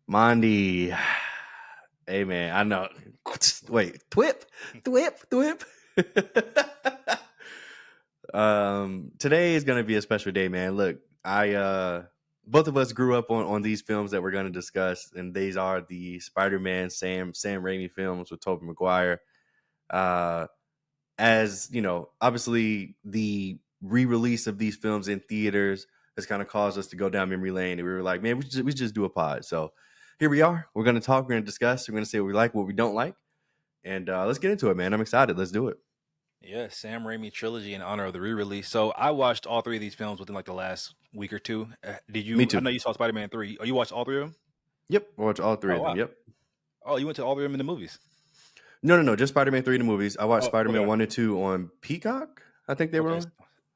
Mondy. Hey man, I know. Wait, thwip. Today is gonna be a special day, man. Look, I both of us grew up on these films that we're gonna discuss, and these are the Spider-Man Sam Raimi films with Tobey Maguire. Uh as you know, obviously the re-release of these films in theaters has kind of caused us to go down memory lane, and we were like, man, we should just do a pod. So here we are. We're gonna talk. We're gonna discuss. We're gonna say what we like, what we don't like, and let's get into it, man. I'm excited. Let's do it. Yeah, Sam Raimi trilogy in honor of the re-release. So I watched all three of these films within like the last week or two. Did Me you? I too. know you saw Spider-Man 3. Oh, you watched all three of them? Yep. I watched all three Oh of them. wow. Yep. Oh, you went to all three of them in the movies. No. Just Spider-Man 3 in the movies. I watched Oh, Spider-Man okay. 1 and 2 on Peacock. I think they were Okay. on.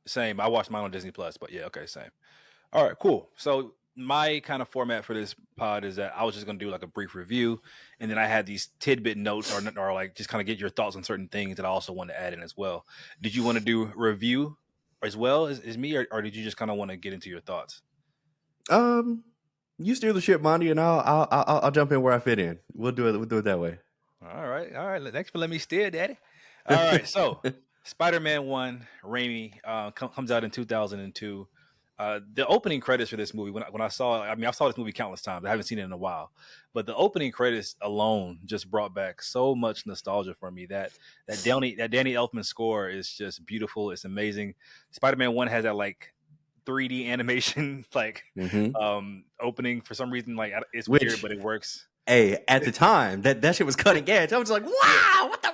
Same. I watched mine on Disney Plus, but yeah, okay, same. All right, cool. So my kind of format for this pod is that I was just gonna do like a brief review, and then I had these tidbit notes or like just kind of get your thoughts on certain things that I also want to add in as well. Did you want to do review as well as me, or did you just kind of want to get into your thoughts? Um, you steer the ship, Monty, and I'll jump in where I fit in. We'll do it. We'll do it that way. All right, all right. Thanks for letting me steer, Daddy. All right, so Spider-Man One, Raimi, comes out in 2002. The opening credits for this movie, when I saw, I mean, I saw this movie countless times. I haven't seen it in a while, but the opening credits alone just brought back so much nostalgia for me. Danny Elfman score is just beautiful. It's amazing. Spider-Man One has that like 3D animation like hmm opening for some reason. Like it's weird, Which, but it works. hey, at the time, that shit was cutting edge. I was like, Yeah, wow, what the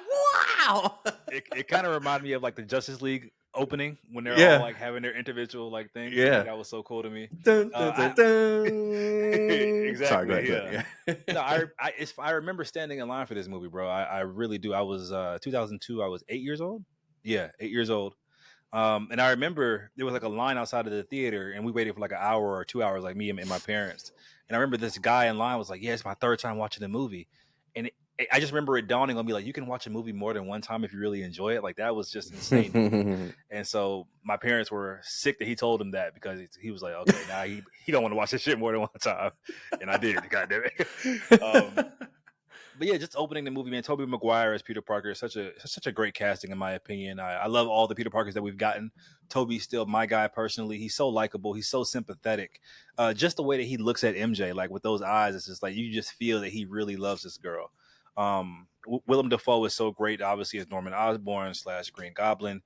wow? it kind of reminded me of like the Justice League opening when they're all Yeah, like having their individual like things. Like yeah. that was so cool to me. Dun, dun, dun, I dun. Sorry, go exactly, ahead, go yeah. ahead. No, Yeah. I remember standing in line for this movie, bro. I really do. I was 2002. I was 8 years old. Yeah, 8 years old. And I remember there was like a line outside of the theater, and we waited for like an hour or 2 hours, like me and my parents. And I remember this guy in line was like, "Yeah, it's my third time watching the movie," and I just remember it dawning on me like, you can watch a movie more than one time if you really enjoy it. Like that was just insane to me. And so my parents were sick that he told them that because he was like, okay, now he don't want to watch this shit more than one time, and I did. God damn it. But yeah, just opening the movie, man. Tobey Maguire as Peter Parker is such a great casting in my opinion. I love all the Peter Parkers that we've gotten. Toby's still my guy personally. He's so likable. He's so sympathetic. Just the way that he looks at MJ, like with those eyes, it's just like you just feel that he really loves this girl. Willem Dafoe is so great, obviously as Norman Osborn / Green Goblin.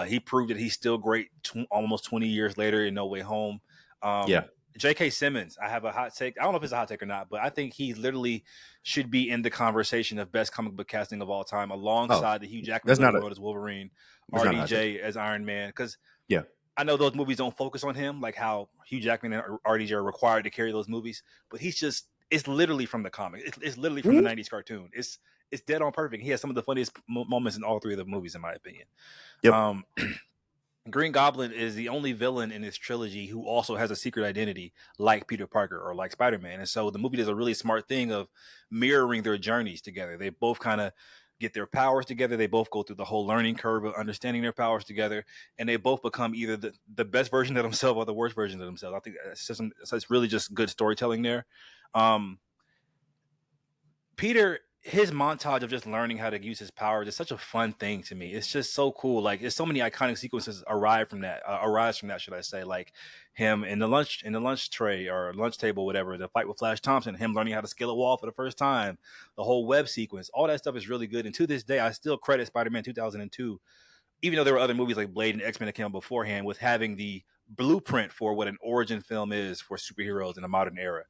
He proved that he's still great almost 20 years later in No Way Home. Yeah. J.K. Simmons, I have a hot take. I don't know if it's a hot take or not, but I think he literally should be in the conversation of best comic book casting of all time, Oh, alongside the Hugh Jackman that's of the not a world as Wolverine, that's not a hot take. RDJ as Iron Man. Because Yeah. I know those movies don't focus on him, like how Hugh Jackman and RDJ are required to carry those movies, but it's literally from the comic. It's literally from the Mhm. '90s cartoon. It's dead on perfect. He has some of the funniest moments in all three of the movies, in my opinion. Yep. Um, Green Goblin is the only villain in this trilogy who also has a secret identity like Peter Parker or like Spider-Man. And so the movie does a really smart thing of mirroring their journeys together. They both kind of get their powers together. They both go through the whole learning curve of understanding their powers together. And they both become either the best version of themselves or the worst version of themselves. I think it's really just good storytelling there. Um, Peter, his montage of just learning how to use his powers is such a fun thing to me. It's just so cool. Like, there's so many iconic sequences arise from that, should I say? Like him in the lunch tray or lunch table, whatever. The fight with Flash Thompson, him learning how to scale a wall for the first time, the whole web sequence, all that stuff is really good. And to this day, I still credit Spider-Man 2002, even though there were other movies like Blade and X-Men that came out beforehand, with having the blueprint for what an origin film is for superheroes in a modern era.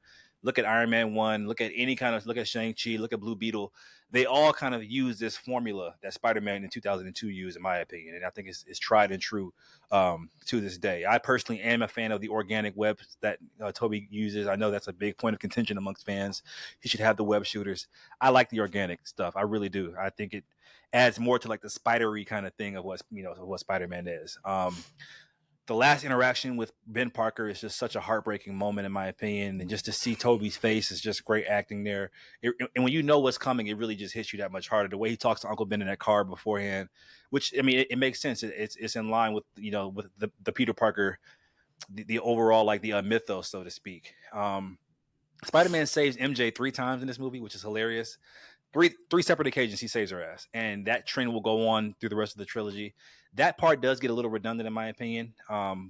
Look at Iron Man 1, look at Shang-Chi, look at Blue Beetle. They all kind of use this formula that Spider-Man in 2002 used, in my opinion. And I think it's tried and true to this day. I personally am a fan of the organic web that Toby uses. I know that's a big point of contention amongst fans. He should have the web shooters. I like the organic stuff. I really do. I think it adds more to like the spidery kind of thing of what Spider-Man is. The last interaction with Ben Parker is just such a heartbreaking moment, in my opinion, and just to see Toby's face is just great acting there. And when you know what's coming, it really just hits you that much harder. The way he talks to Uncle Ben in that car beforehand, which I mean, it makes sense. It's in line with with the Peter Parker, the overall like the mythos, so to speak. Spider-Man saves MJ 3 times in this movie, which is hilarious. Three separate occasions he saves her ass, and that trend will go on through the rest of the trilogy. That part does get a little redundant in my opinion.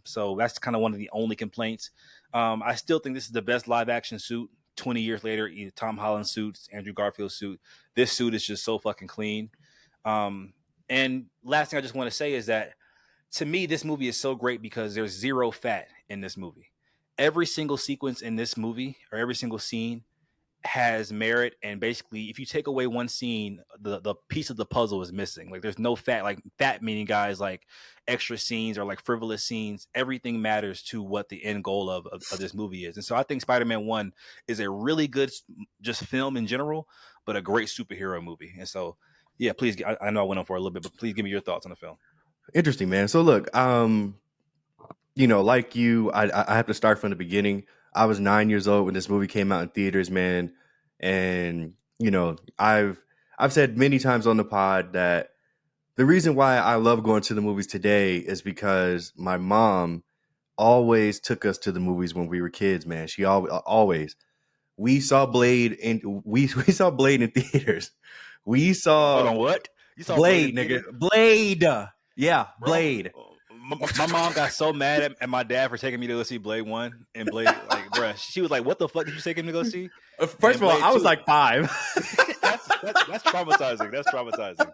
So that's kind of one of the only complaints. I still think this is the best live action suit. 20 years later, either Tom Holland suits, Andrew Garfield suit. This suit is just so fucking clean. Um, and last thing I just want to say is that to me, this movie is so great because there's zero fat in this movie. Every single sequence in this movie, or every single scene, has merit, and basically if you take away one scene, the piece of the puzzle is missing. Like there's no fat, like fat meaning guys like extra scenes or like frivolous scenes. Everything matters to what the end goal of this movie is. And so I think Spider-Man 1 is a really good just film in general, but a great superhero movie. And so yeah, please, I know I went on for a little bit, but please give me your thoughts on the film. Interesting, man. So look, like you, I have to start from the beginning. I was 9 years old when this movie came out in theaters, man, and I've said many times on the pod that the reason why I love going to the movies today is because my mom always took us to the movies when we were kids, man. She always. We saw Blade in we saw Blade in theaters. We Hold saw on, what? You saw Blade in Blade, nigga. theaters? Blade. Yeah, Bro, Blade. my mom got so mad at my dad for taking me to go see Blade 1 and Blade, like, bruh, she was like, what the fuck did you take him to go see? First And of all, Blade I was 2, like 5. that's traumatizing. That's traumatizing.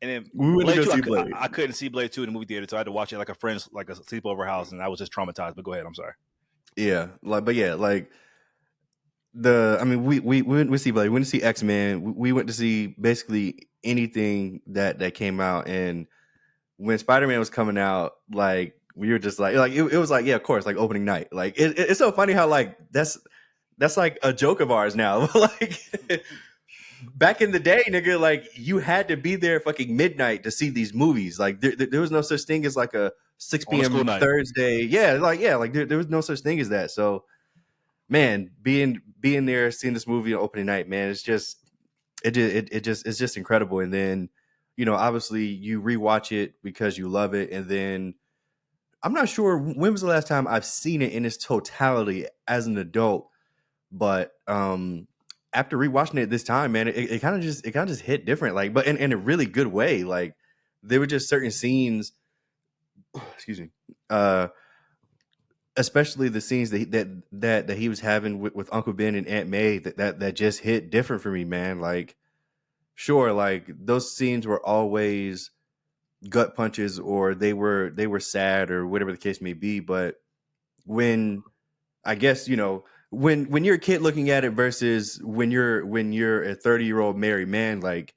And then We went to Blade go 2, see Blade. I couldn't see Blade 2 in the movie theater, so I had to watch it like a friend's, like a sleepover house, and I was just traumatized. But go ahead, I'm sorry. Yeah, but yeah, like we went to see Blade. We went to see X-Men. We went to see basically anything that came out. And when Spider-Man was coming out, like we were just like it was like, yeah, of course, like opening night. Like it's so funny how like that's like a joke of ours now. Like back in the day, nigga, like you had to be there fucking midnight to see these movies. Like there was no such thing as like a 6 On a school p.m. night. Thursday. Like there was no such thing as that. So man, being there, seeing this movie on opening night, man, it's just incredible. And then, obviously you rewatch it because you love it. And then I'm not sure when was the last time I've seen it in its totality as an adult, but after rewatching it this time, man, it kind of just hit different, like, but in a really good way. Like there were just certain scenes, excuse me, uh, especially the scenes that he was having with Uncle Ben and Aunt May that just hit different for me, man. Like, sure, like those scenes were always gut punches, or they were sad, or whatever the case may be. But when I guess when you're a kid looking at it versus when you're a 30-year-old married man, like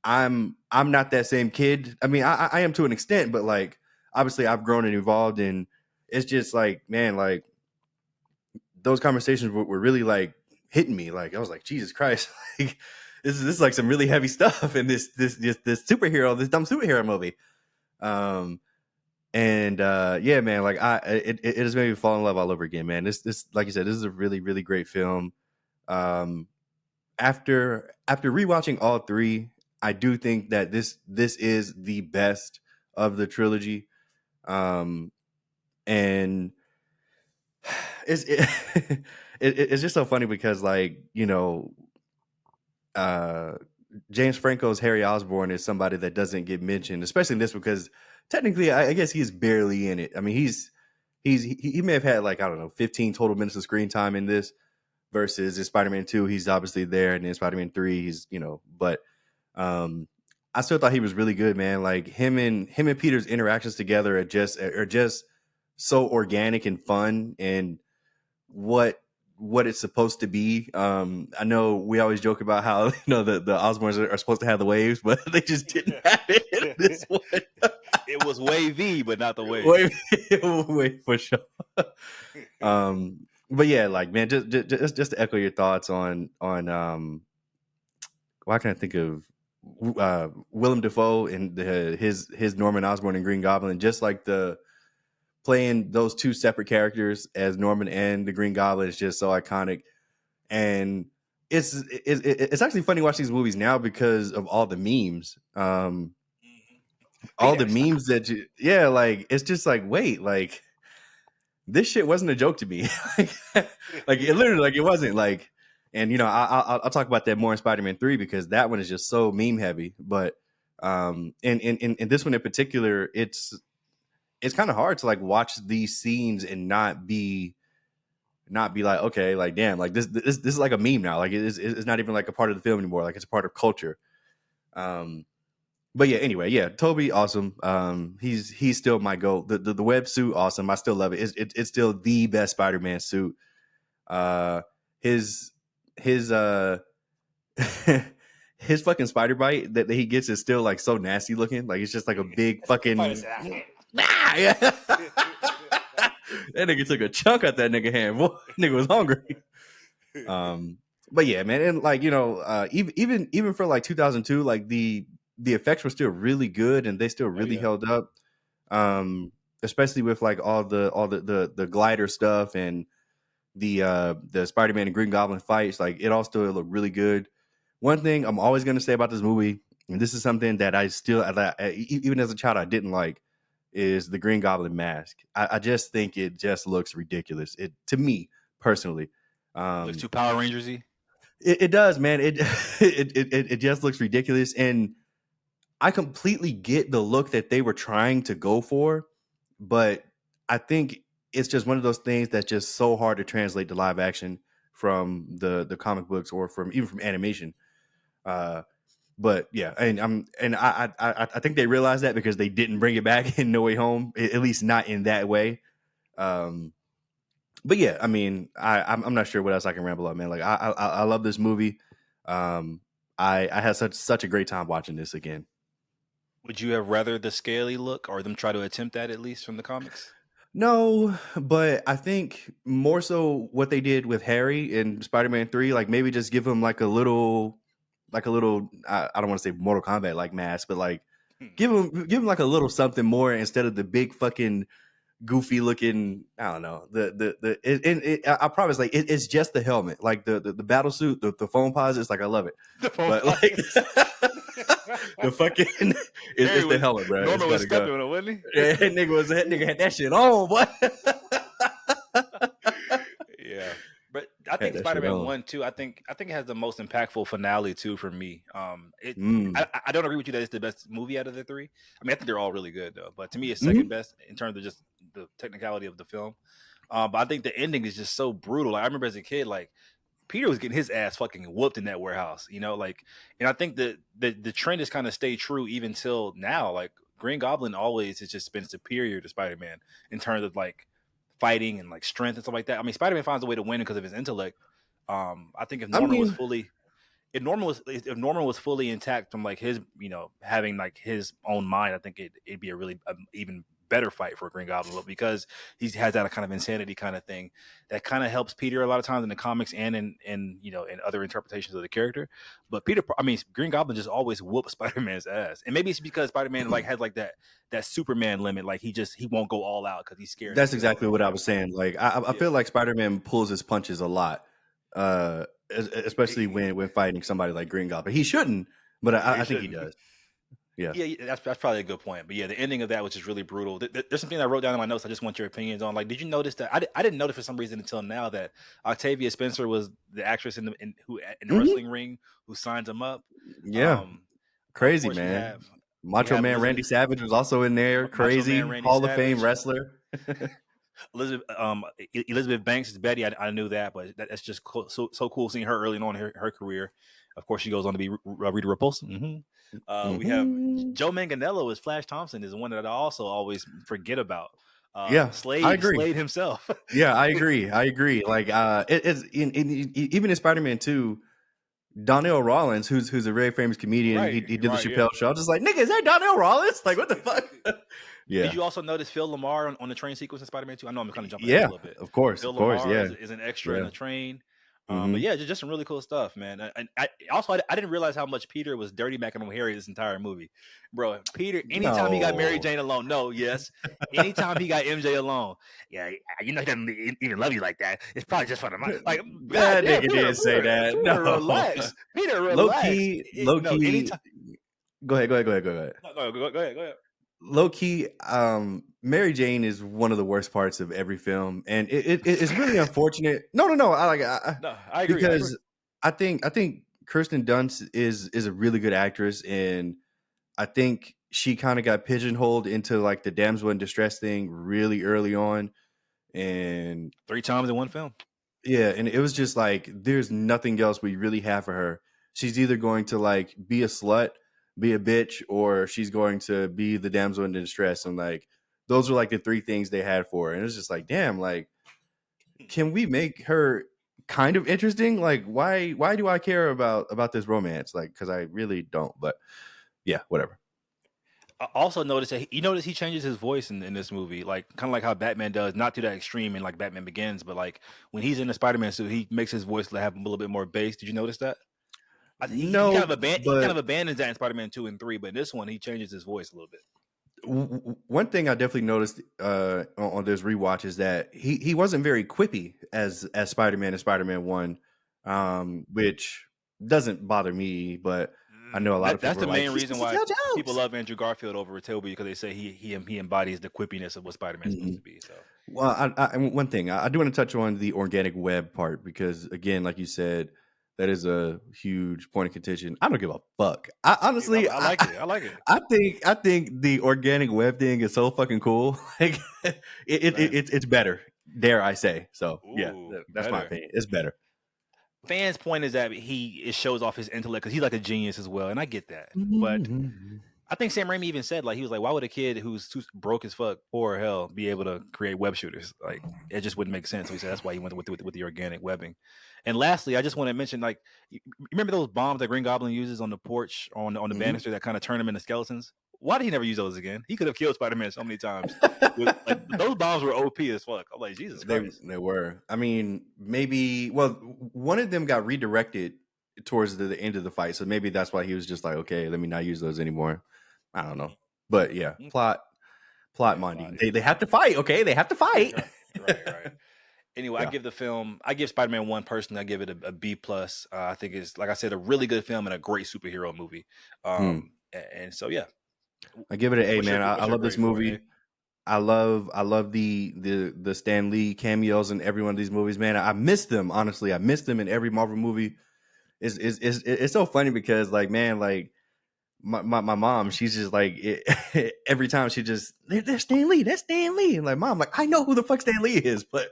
I'm not that same kid. I mean, I am to an extent, but like obviously I've grown and evolved, and it's just like, man, like those conversations were really like hitting me. Like I was like, Jesus Christ, like this is like some really heavy stuff in this superhero, this dumb superhero movie. Um, and yeah, man, like it has made me fall in love all over again, man. This like you said, this is a really really great film. Um, after rewatching all three, I do think that this is the best of the trilogy. Um, and it's it's just so funny because like uh James Franco's Harry Osborn is somebody that doesn't get mentioned, especially in this, because technically I guess he's barely in it. I mean, he may have had like, I don't know, 15 total minutes of screen time in this, versus in Spider-Man 2 he's obviously there, and in Spider-Man 3 he's, but um I still thought he was really good, man. Like him and Peter's interactions together are just so organic and fun, and what it's supposed to be. I know we always joke about how the Osborns are supposed to have the waves, but they just didn't have it in this one. It was wavy, but not the wave. wait, wait for sure. But yeah, like man, just to echo your thoughts on why can't I think of Willem Dafoe and his Norman Osborn and Green Goblin, just like the playing those two separate characters as Norman and the Green Goblin is just so iconic. And it's actually funny watching these movies now because of all the memes. All the Peter, stop. memes that yeah, like it's just like, wait, like this shit wasn't a joke to me. like, like it literally, like it wasn't like. And you know, I'll talk about that more in Spider-Man 3 because that one is just so meme heavy. But in this one in particular, it's kind of hard to like watch these scenes and not be like, okay, like damn, like this is like a meme now. Like it's not even like a part of the film anymore. Like it's a part of culture. Um, but yeah, anyway, yeah, Toby, awesome. He's still my goat. The web suit, awesome. I still love it. It's still the best Spider-Man suit. Uh, his his his fucking spider bite that he gets is still like so nasty looking. Like it's just like a big That's the fight. fucking. Ah, yeah. That nigga took a chunk out that nigga hand. Boy, nigga was hungry. But yeah, man, and like you know, even for like 2002, like the effects were still really good and they still Oh really yeah. held up. Especially with like all the glider stuff and the Spider-Man and Green Goblin fights, like it all still looked really good. One thing I'm always gonna say about this movie, and this is something that I still, even as a child, I didn't like, is the Green Goblin mask. I just think it just looks ridiculous. It to me personally. It looks Um, too Power Rangersy. it does, man. It just looks ridiculous, and I completely get the look that they were trying to go for, but I think it's just one of those things that's just so hard to translate to live action from the comic books or from even from animation. Uh, but yeah, and I think they realized that because they didn't bring it back in No Way Home, at least not in that way. Um, but yeah, I mean, I'm not sure what else I can ramble on, man. Like I love this movie. Um, I had such a great time watching this again. Would you have rather the scaly look or them try to attempt that at least from the comics? No, but I think more so what they did with Harry in Spider-Man 3, like maybe just give him like a little I don't want to say Mortal Kombat like mask, but like give him like a little something more instead of the big fucking goofy looking. I don't know. I promise, like it's just the helmet, like the battle suit, the foam posits. Like I love it, The phone but like posits. the fucking Harry it's the was helmet, bro. It's Norman was gotta go. stepping on it, wasn't he? Yeah, that nigga had that shit on, boy. Yeah, but I Had think that shit Spider-Man on. 1 too. I think it has the most impactful finale too for me. It Mm. I don't agree with you that it's the best movie out of the three. I mean, I think they're all really good though, but to me, it's second Hmm. best in terms of just the technicality of the film. But I think the ending is just so brutal. Like, I remember as a kid, like Peter was getting his ass fucking whooped in that warehouse, like, and I think that the trend has kind of stayed true even till now. Like Green Goblin always has just been superior to Spider Man in terms of like fighting and like strength and stuff like that. I mean, Spider Man finds a way to win because of his intellect. I think I mean, if Norman was fully intact from like his having like his own mind, I think it'd be a really even better fight for Green Goblin, but because he has that kind of insanity kind of thing that kind of helps Peter a lot of times in the comics and in other interpretations of the character. But Green Goblin just always whoops Spider Man's ass, and maybe it's because Spider Man like has like that Superman limit, like he won't go all out because he's scared to that's kill exactly or what I whatever. was saying. Like, I Yeah. feel like Spider-Man pulls his punches a lot, especially He, when fighting somebody like Green Goblin. He shouldn't, but I think he shouldn't. does. Yeah. Yeah, yeah, that's probably a good point. But yeah, the ending of that was just really brutal. There's something I wrote down in my notes. I just want your opinions on. Like, did you notice that? I didn't notice for some reason until now that Octavia Spencer was the actress in the Hmm. wrestling ring who signs him up. Yeah. Um, of Crazy, course, man. we Macho have Man Randy Elizabeth Savage was also in there. Macho Man Crazy Randy Hall of Fame Savage. wrestler. Elizabeth Banks is Betty. I knew that, but that's just cool, so cool seeing her early on in her career. Of course, she goes on to be Rita Repulsa. We have Hmm. Joe Manganiello as Flash Thompson is one that I also always forget about. Yeah, I agree. Slade himself. Yeah, I agree. I agree. Like, it's even in Spider-Man 2, Donnell Rollins, who's a very famous comedian, he, Right, he did the right, yeah. Chappelle show. I was just like, nigga, is that Donnell Rollins? Like, what the fuck? Did Yeah, you also notice Phil Lamar on the train sequence in Spider-Man 2? I know I'm kind of jumping ahead a yeah, little bit. of Phil course, Lamar yeah, is an extra in yeah. the train. But Hmm. yeah, just some really cool stuff, man. And I didn't realize how much Peter was dirty macking on Harry this entire movie, bro. Peter, anytime he got Mary No, Jane alone, no, yes, anytime he got MJ alone, yeah, he doesn't even love you like that. It's probably just for the money. Like, god that damn, nigga Peter, didn't say Peter, that. Peter, No, relax, Peter, low relax. key, low No, key. anytime. Go ahead, go ahead, go ahead, go ahead. No, go ahead, go ahead. low key, Mary Jane is one of the worst parts of every film, and it's really unfortunate. No, no, no. No, I agree. I agree. Because I think Kirsten Dunst is a really good actress, and I think she kind of got pigeonholed into like the damsel in distress thing really early on, and 3 times in one film. yeah, and it was just like there's nothing else we really have for her. She's either going to like be a slut, be a bitch, or she's going to be the damsel in distress. And like those were like the three things they had for her. And it was just like, damn, like, can we make her kind of interesting? Like, why do I care about this romance? Like, because I really don't. But yeah, whatever. I also noticed that you notice he changes his voice in this movie, like kind of like how Batman does, not to that extreme in like Batman Begins, but like when he's in the Spider-Man suit, he makes his voice have a little bit more bass. Did you notice that? He kind No, of he kind but of abandons that in Spider-Man 2 and 3, but in this one he changes his voice a little bit. one thing I definitely noticed on this rewatch is that he wasn't very quippy as Spider Man and Spider Man One, which doesn't bother me, but I know a lot of That's people are the like main he's reason supposed to why tell people jokes. love Andrew Garfield over Tobey because they say he embodies the quippiness of what Spider-Man's supposed to Mhm. be. So Well, one thing I do want to touch on the organic web part because again, like you said, that is a huge point of contention. I don't give a fuck. I dude, I, honestly, I like it. I like it, I think the organic web thing is so fucking cool. Like man. it's better, dare I say? So yeah, Ooh, that's my better. opinion. It's better. Fans' point is that it shows off his intellect because he's like a genius as well, and I get that. But Mhm. I think Sam Raimi even said like he was like, why would a kid who's too broke as fuck, poor or hell, be able to create web shooters? Like it just wouldn't make sense. So he said that's why he went with the organic webbing. And lastly, I just want to mention like you remember those bombs that Green Goblin uses on the porch on the Mhm. banister that kind of turn him into skeletons? Why did he never use those again? He could have killed Spider Man so many times. With like those bombs were OP as fuck. I'm like Jesus Christ. They were. I mean, maybe. Well, one of them got redirected towards the end of the fight, so maybe that's why he was just like, okay, let me not use those anymore. I don't know, but yeah, Okay. plot Yeah, Monday. plot. They have to fight. Okay, they have to fight. Right, right. Anyway, Yeah, I give Spider Man one personally, I give it a B plus. I think it's like I said, a really good film and a great superhero movie. hmm. And so yeah, I give it an A, man. I what's your love this grade for it? A? movie. I love the Stan Lee cameos in every one of these movies, man. I miss them honestly. I miss them in every Marvel movie. It's so funny because like man, like my mom, she's just like every time she just there's Stan Lee, that's Stan Lee, and like mom, like I know who the fuck Stan Lee is, but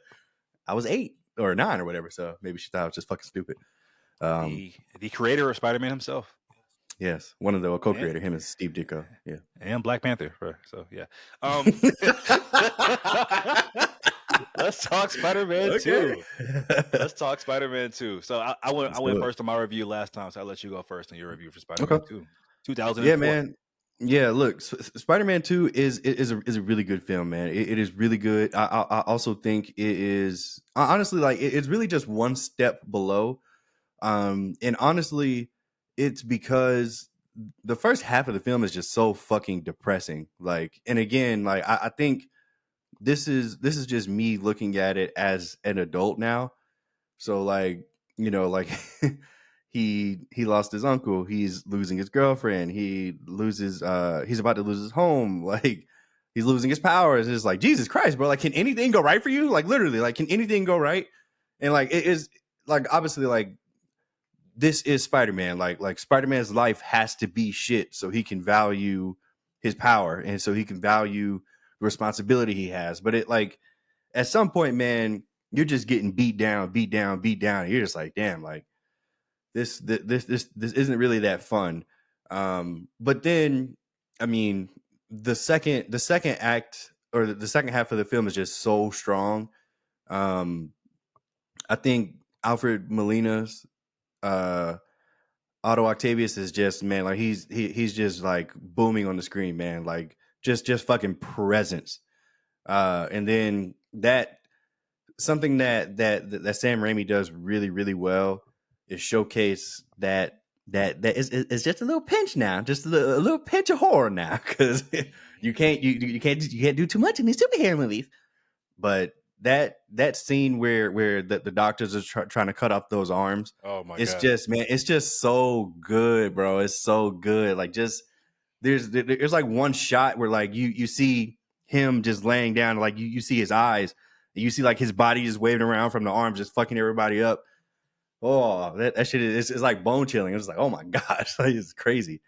I was 8 or 9 or whatever, so maybe she thought I was just fucking stupid. Um, The creator of Spider Man himself, yes, one of the and, co-creator, him and Steve Ditko, yeah. and Black Panther. So yeah. Um, let's talk Spider Man Okay. two. Let's talk Spider Man two. So I Let's went do it. first on my review last time, so I'll let you go first on your review for Spider Okay. Man two, 2004. Yeah, man. Yeah, look, Spider-Man 2 is a really good film, man. It is really good. I also think it is honestly like it's really just one step below. And honestly, it's because the first half of the film is just so fucking depressing. Like, and again, like I think this is just me looking at it as an adult now. So like, like he lost his uncle, he's losing his girlfriend, he's about to lose his home, like he's losing his powers. It's like Jesus Christ, bro. Like, can anything go right for you? Like literally, like, can anything go right? And like it is like obviously like this is Spider-Man. Like Spider-Man's life has to be shit so he can value his power and so he can value the responsibility he has. But it like at some point, man, you're just getting beat down, beat down, beat down. And you're just like, damn, like this isn't really that fun. But then, I mean, the second act or the second half of the film is just so strong. Um, I think Alfred Molina's uh Otto Octavius is just man, like he's just like booming on the screen, man, like just fucking presence. And then that something that Sam Raimi does really really well is showcase that is just a little pinch now, just a little pinch of horror now, because you can't do too much in these superhero movies. But that scene where the doctors are trying to cut off those arms, Oh my it's god. just man, it's just so good, bro. It's so good. Like just there's like one shot where like you see him just laying down, like you see his eyes, and you see like his body just waving around from the arms, just fucking everybody up. Oh, that shit is like bone chilling. It's like, oh my gosh, like, it's crazy.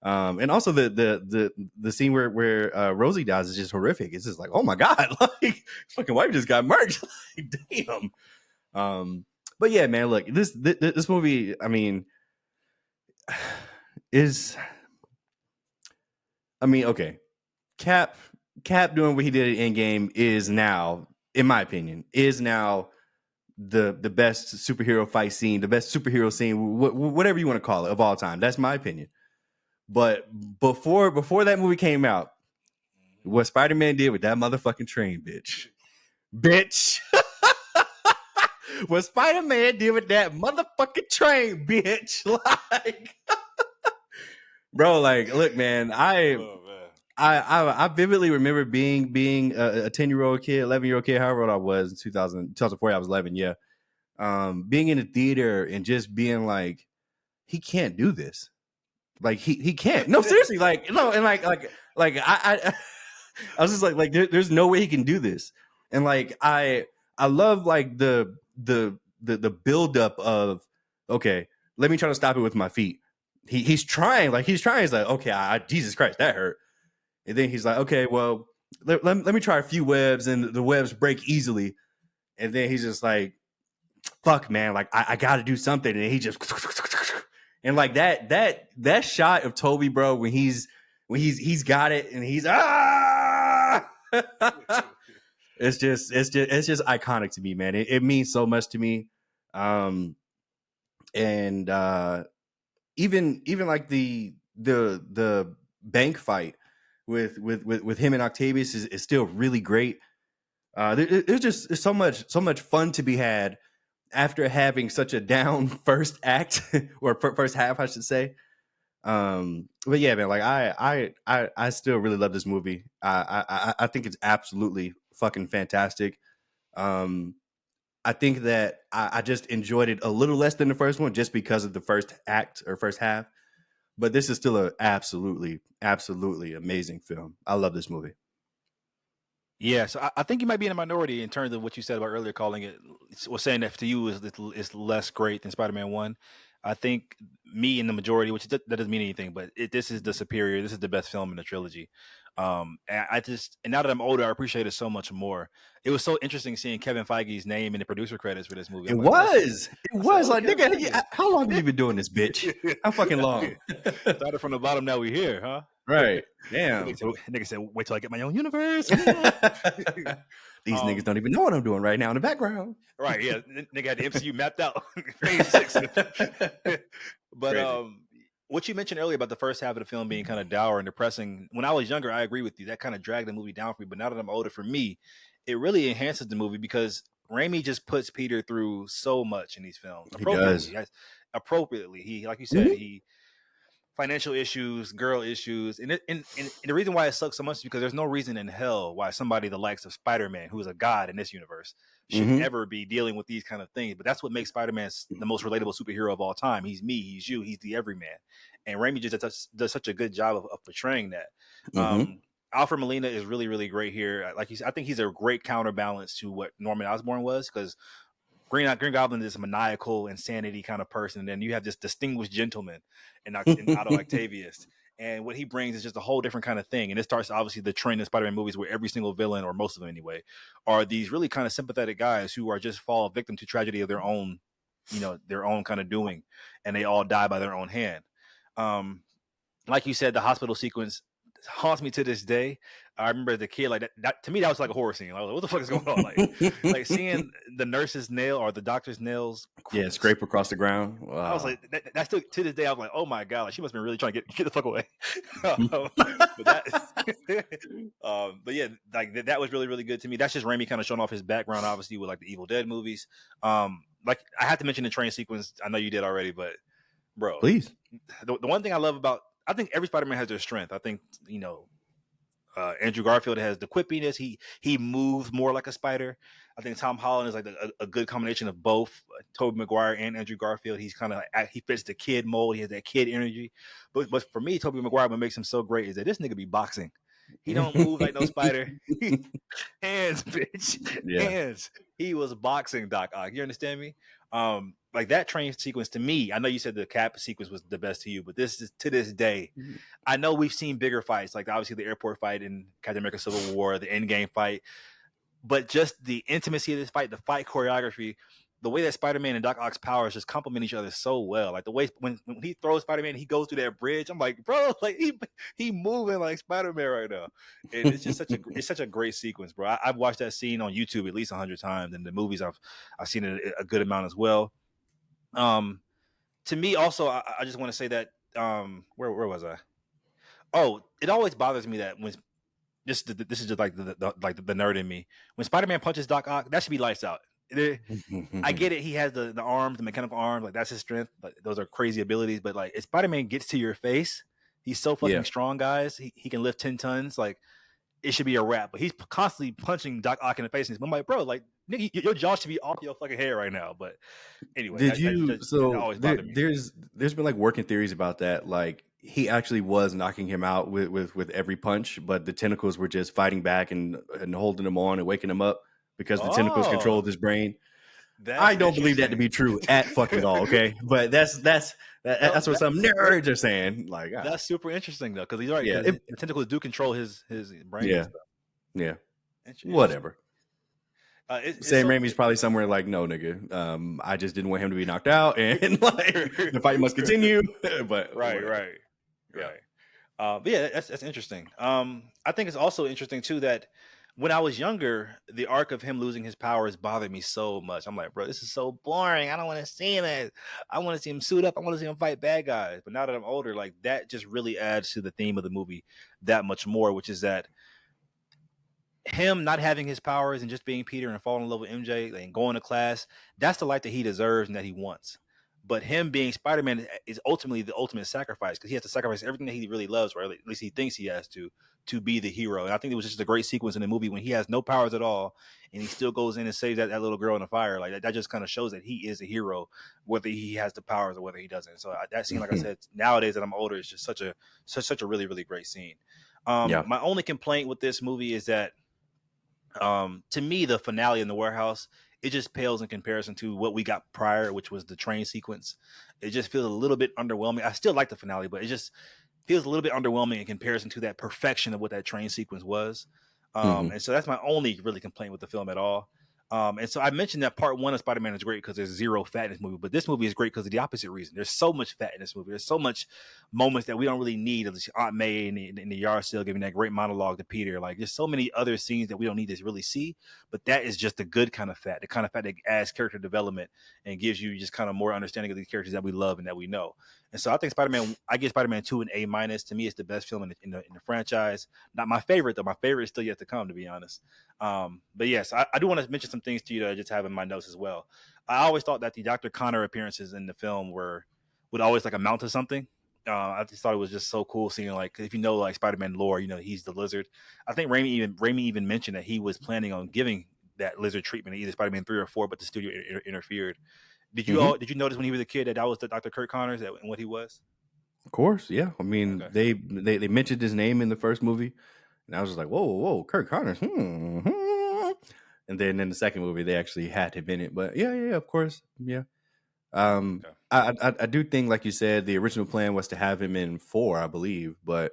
And also the scene where Rosie dies is just horrific. It's just like, oh my god, like fucking wife just got murked. Like, damn. But yeah, man, look, this movie, I mean, is okay. Cap Cap doing what he did in Endgame is now, in my opinion, is now the best superhero fight scene, the best superhero scene, whatever you want to call it, of all time. That's my opinion. But before that movie came out, what Spider-Man did with that motherfucking train, bitch, what Spider-Man did with that motherfucking train, bitch, like, bro, like, look, man, Oh man. I vividly remember being a 10-year-old kid, 11-year-old kid, however old I was in 2004. I was 11, yeah. Being in the theater and just being like, he can't do this. Like he can't. No, seriously, like no, and I was just like there's no way he can do this. And like I love like the buildup of, okay, let me try to stop it with my feet. He's trying, he's like, okay, Jesus Christ, that hurt. And then he's like, okay, well, let me try a few webs, and the webs break easily. And then he's just like, fuck, man, like I got to do something. And he just and like that shot of Toby, bro, when he's got it and he's it's just iconic to me, man. It means so much to me. And even like the bank fight with him and Octavius is still really great. There's so much fun to be had after having such a down first act or first half, I should say. But yeah, man, like I still really love this movie. I think it's absolutely fucking fantastic. Um, I think that I just enjoyed it a little less than the first one just because of the first act or first half. But this is still a absolutely amazing film. I love this movie. Yeah, so I think you might be in a minority in terms of what you said about earlier, calling it, or saying that to you is less great than Spider-Man One. I think me in the majority, which that doesn't mean anything, but this is the superior. This is the best film in the trilogy. And and now that I'm older, I appreciate it so much more. It was so interesting seeing Kevin Feige's name in the producer credits for this movie. It I'm like, oh shit! was. It I said, was oh, like, Kevin nigga, Feige. how long have you been doing this, bitch? How fucking long? Started from the bottom, now we here, huh? Right. The Damn. nigga said, wait till I get my own universe. What? These niggas um, don't even know what I'm doing right now in the background. Right, yeah. Nigga had the MCU mapped out. Phase 6. But Crazy. what you mentioned earlier about the first half of the film being kind of dour and depressing, when I was younger, I agree with you. That kind of dragged the movie down for me. But now that I'm older, for me, it really enhances the movie because Raimi just puts Peter through so much in these films. He Appropriately. does. Appropriately. He, like you said, Mhm. he financial issues, girl issues, and the reason why it sucks so much is because there's no reason in hell why somebody the likes of Spider-Man, who is a god in this universe, should Mhm. ever be dealing with these kind of things. But that's what makes Spider-Man the most relatable superhero of all time. He's me, he's you, he's the everyman, and Raimi just does such a good job of portraying that. Mhm. Alfred Molina is really, really great here. Like I think he's a great counterbalance to what Norman Osborn was, because Green Goblin is a maniacal insanity kind of person, and then you have this distinguished gentleman in Otto Octavius, and what he brings is just a whole different kind of thing. And it starts obviously the trend in Spider-Man movies where every single villain, or most of them anyway, are these really kind of sympathetic guys who are just fall victim to tragedy of their own, their own kind of doing, and they all die by their own hand. Um, like you said, the hospital sequence haunts me to this day. I remember the kid, like that to me, that was like a horror scene. I was like, what the fuck is going on? Like seeing the nurse's nail or the doctor's nails. Yeah, scrape across the ground. I was Wow. like, that still to this day, I was like, oh my god, like she must have been really trying to get the fuck away. But that, but yeah, like that was really, really good to me. That's just Raimi kind of showing off his background, obviously, with like the Evil Dead movies. Like I have to mention the train sequence. I know you did already, but bro, Please. the one thing I love about, I think every Spider-Man has their strength. I think Andrew Garfield has the quippiness. He moves more like a spider. I think Tom Holland is like a good combination of both Tobey Maguire and Andrew Garfield. He's kind of he fits the kid mold. He has that kid energy. But for me, Tobey Maguire, what makes him so great is that this nigga be boxing. He don't move like no spider. Hands, bitch, Yeah. hands. He was boxing Doc Ock. You understand me? Like that train sequence to me. I know you said the Cap sequence was the best to you, but this is to this day. I know we've seen bigger fights, like obviously the airport fight in Captain America: Civil War, the Endgame fight, but just the intimacy of this fight, the fight choreography, the way that Spider-Man and Doc Ock's powers just complement each other so well. Like the way when he throws Spider-Man, he goes through that bridge. I'm like, bro, like he moving like Spider-Man right now, and it's just such a great sequence, bro. I've watched that scene on YouTube at least 100 times, and the movies I've seen it a good amount as well. Um, to me, also, I just want to say that where was I? Oh, it always bothers me that when this is just like the nerd in me. When Spider-Man punches Doc Ock, that should be lights out. I get it. He has the arms, the mechanical arms, like that's his strength. Like those are crazy abilities. But like, if Spider-Man gets to your face, he's so Yeah. fucking strong, guys. He can lift 10 tons. Like it should be a wrap. But he's constantly punching Doc Ock in the face. And I'm like, bro, like nigga, your jaw should be off your fucking head right now. But anyway, Did you that so always bothered me. there's been like working theories about that. Like he actually was knocking him out with every punch, but the tentacles were just fighting back and holding him on and waking him up because the tentacles Oh, controlled his brain. I that's don't believe that to interesting. be true at fucking all, okay? But No, that's what some nerds are saying. Like, that's super interesting though, because he's right. yeah, Because the tentacles do control his brain and yeah, stuff. yeah, Interesting. whatever. It's Sam so Raimi's probably somewhere like, no, nigga. I just didn't want him to be knocked out, and like the fight must continue. But right, whatever. right, Yeah. right. But yeah, that's interesting. I think it's also interesting too that when I was younger, the arc of him losing his powers bothered me so much. I'm like, bro, this is so boring. I don't want to see him. I want to see him suit up. I want to see him fight bad guys. But now that I'm older, like that just really adds to the theme of the movie that much more, which is that him not having his powers and just being Peter and falling in love with MJ and going to class, that's the life that he deserves and that he wants. But him being Spider-Man is ultimately the ultimate sacrifice because he has to sacrifice everything that he really loves, or at least he thinks he has to be the hero. And I think it was just a great sequence in the movie when he has no powers at all and he still goes in and saves that little girl in the fire. Like that just kind of shows that he is a hero, whether he has the powers or whether he doesn't. So that scene, like I said, nowadays that I'm older, is just such a really really great scene. Yeah. My only complaint with this movie is that to me the finale in the warehouse, it just pales in comparison to what we got prior, which was the train sequence. It just feels a little bit underwhelming. I still like the finale, but it just feels a little bit underwhelming in comparison to that perfection of what that train sequence was. Hmm. And so that's my only really complaint with the film at all. And so I mentioned that part one of Spider-Man is great because there's zero fat in this movie, but this movie is great because of the opposite reason. There's so much fat in this movie. There's so much moments that we don't really need. Aunt May in the yard sale giving that great monologue to Peter. Like there's so many other scenes that we don't need to really see, but that is just the good kind of fat, the kind of fat that adds character development and gives you just kind of more understanding of these characters that we love and that we know. And so I think I give Spider-Man 2 an A minus. To me, it's the best film in the franchise. Not my favorite though. My favorite is still yet to come, to be honest. But yes, I do want to mention some things to you that I just have in my notes as well. I always thought that the Dr. Connor appearances in the film would always like amount to something. I just thought it was just so cool seeing like if you know like Spider-Man lore, he's the lizard. I think Raimi even mentioned that he was planning on giving that lizard treatment in either Spider-Man 3 or 4, but the studio interfered. Hmm. Did you notice when he was a kid that was the Dr. Kurt Connors and what he was? Of course, yeah. I mean, Okay. they mentioned his name in the first movie, and I was just like, whoa, whoa, Kirk Connors. And then in the second movie, they actually had him in it. But yeah, yeah, of course, yeah. Okay. I do think, like you said, the original plan was to have him in 4, I believe. But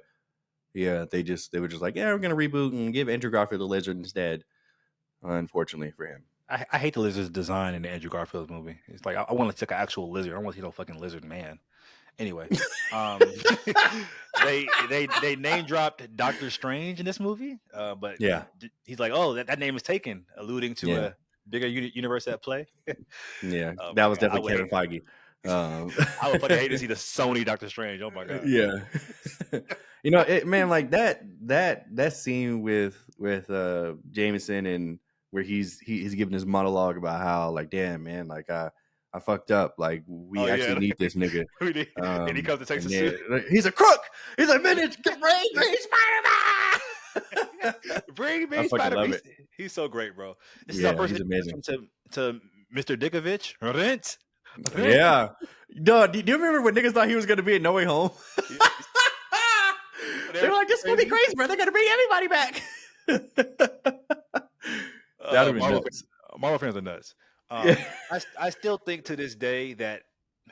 yeah, they were just like, yeah, we're gonna reboot and give Andrew Garfield the lizard instead. Unfortunately for him. I hate the lizard's design in the Andrew Garfield movie. It's like I want to take an actual lizard. I don't want to see no fucking lizard man. Anyway, um, they name dropped Doctor Strange in this movie, but Yeah, he's like, oh, that name is taken, alluding to yeah, a bigger universe at play. yeah. Oh That my was god, definitely Kevin Feige. Um, I would fucking hate to see the Sony Doctor Strange. Oh my god. yeah. Man, like that scene with Jameson and where he's giving his monologue about how like, damn man, like I fucked up, like Oh we actually yeah, need this nigga. and he comes to takes And a then suit. like, he's a crook. He's like, man, it's Green Spider Man. Bring I me fucking Spider. love it. He's so great, bro. This is our Yeah, first he's amazing. introduction to Mr. Dickovich. Rent. Rent. Yeah. No, do you remember when niggas thought he was gonna be in No Way Home? Yeah, They they're were like, "This is gonna be crazy. crazy, bro. They're gonna bring everybody back." That'd have been Marvel nuts. Marvel fans are nuts. Yeah. I still think to this day that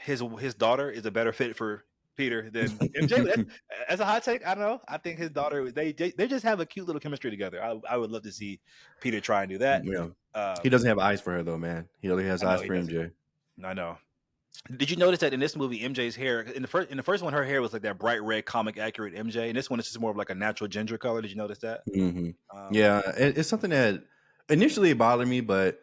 his daughter is a better fit for Peter than MJ. That's a hot take. I don't know. I think his daughter they just have a cute little chemistry together. I would love to see Peter try and do that. Yeah. He Um, doesn't have eyes for her though, man. He only has I know eyes he for doesn't. MJ. I know. Did you notice that in this movie, MJ's hair in the first one, her hair was like that bright red, comic accurate MJ, and this one is just more of like a natural ginger color. Did you notice that? Hmm. Um, Yeah, it's something that initially it bothered me, but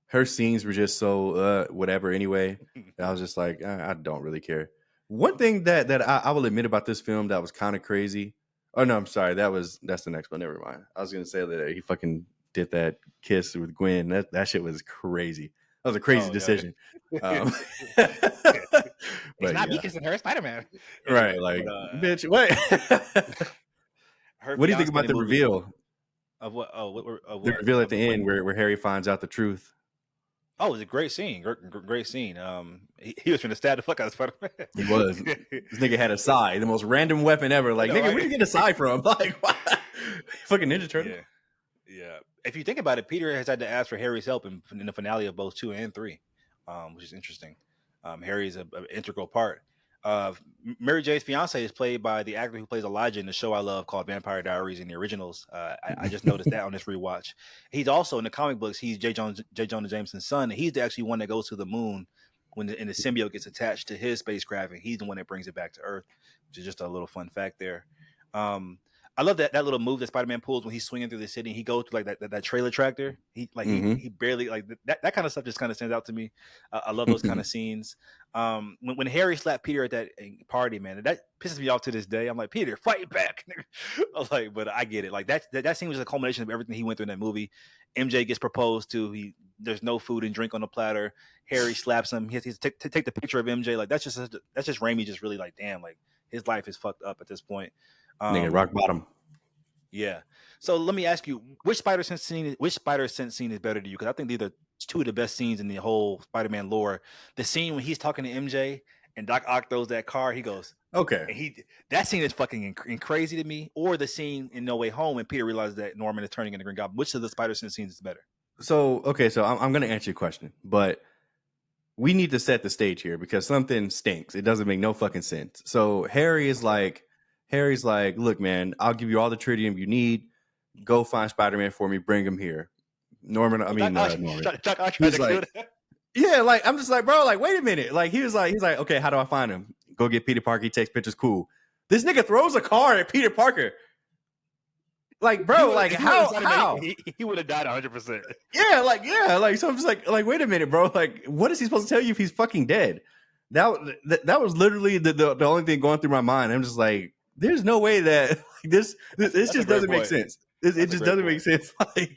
her scenes were just so whatever anyway. I was just like, I don't really care. One thing that I will admit about this film that was kind of crazy. Oh no, I'm sorry. That's the next one. Never mind. I was gonna say that he fucking did that kiss with Gwen. That shit was crazy. That was a crazy oh yeah, decision. Um, it's but not me yeah, kissing her, Spider Man. right. Anyway, Like, but bitch, what? her What do you think fiance in about the the movie reveal? of what? Oh, of The what? reveal at Of the the end Gwen. where Harry finds out the truth. Oh, it was a great scene. Great scene. He was trying to stab the fuck out of Spider Man. He was. This nigga had a sai, the most random weapon ever. I Like, know, nigga, where'd right? you get a sai from? Like, what? Fucking Ninja Turtle. Yeah. Yeah. If you think about it, Peter has had to ask for Harry's help in the finale of both 2 and 3, which is interesting. Harry's an integral part. Mary J's fiance is played by the actor who plays Elijah in the show I love called Vampire Diaries in the originals. I just noticed that on this rewatch. He's also in the comic books. He's J. Jonah Jameson's son. And he's the actually one that goes to the moon when the symbiote gets attached to his spacecraft, and he's the one that brings it back to Earth, which is just a little fun fact there. Um, I love that little move that Spider Man pulls when he's swinging through the city. He goes through like that trailer tractor. He barely like that kind of stuff just kind of stands out to me. I love those kind of scenes. When Harry slapped Peter at that party, man, that pisses me off to this day. I'm like, Peter, fight back. I was like, but I get it. Like that scene was a culmination of everything he went through in that movie. MJ gets proposed to. There's no food and drink on the platter. Harry slaps him. He has to take the picture of MJ. Like that's just Raimi just really like, damn, like his life is fucked up at this point. Nigga, Um, rock bottom. yeah. So let me ask you, which Spider Sense scene is better to you? Because I think these are two of the best scenes in the whole Spider-Man lore. The scene when he's talking to MJ and Doc Ock throws that car, he goes, Okay. and that scene is fucking crazy to me. Or the scene in No Way Home when Peter realizes that Norman is turning into Green Goblin. Which of the Spider Sense scenes is better? So, okay, so I'm going to answer your question, but we need to set the stage here because something stinks. It doesn't make no fucking sense. So Harry's like, look, man, I'll give you all the tritium you need. Go find Spider-Man for me. Bring him here. Oh, Doc Ock, Norman. Doc Ock tried He's to kill like, that. yeah, like I'm just like, bro, like, wait a minute. Like he's like, okay, how do I find him? Go get Peter Parker. He takes pictures. Cool. This nigga throws a car at Peter Parker. Like, bro, like how? He would have died 100%. Yeah, like so I'm just like, wait a minute, bro. Like, what is he supposed to tell you if he's fucking dead? That was literally the only thing going through my mind. I'm just like, there's no way that like, this That's a just great doesn't make point. sense. It That's a just great doesn't make point. sense. Like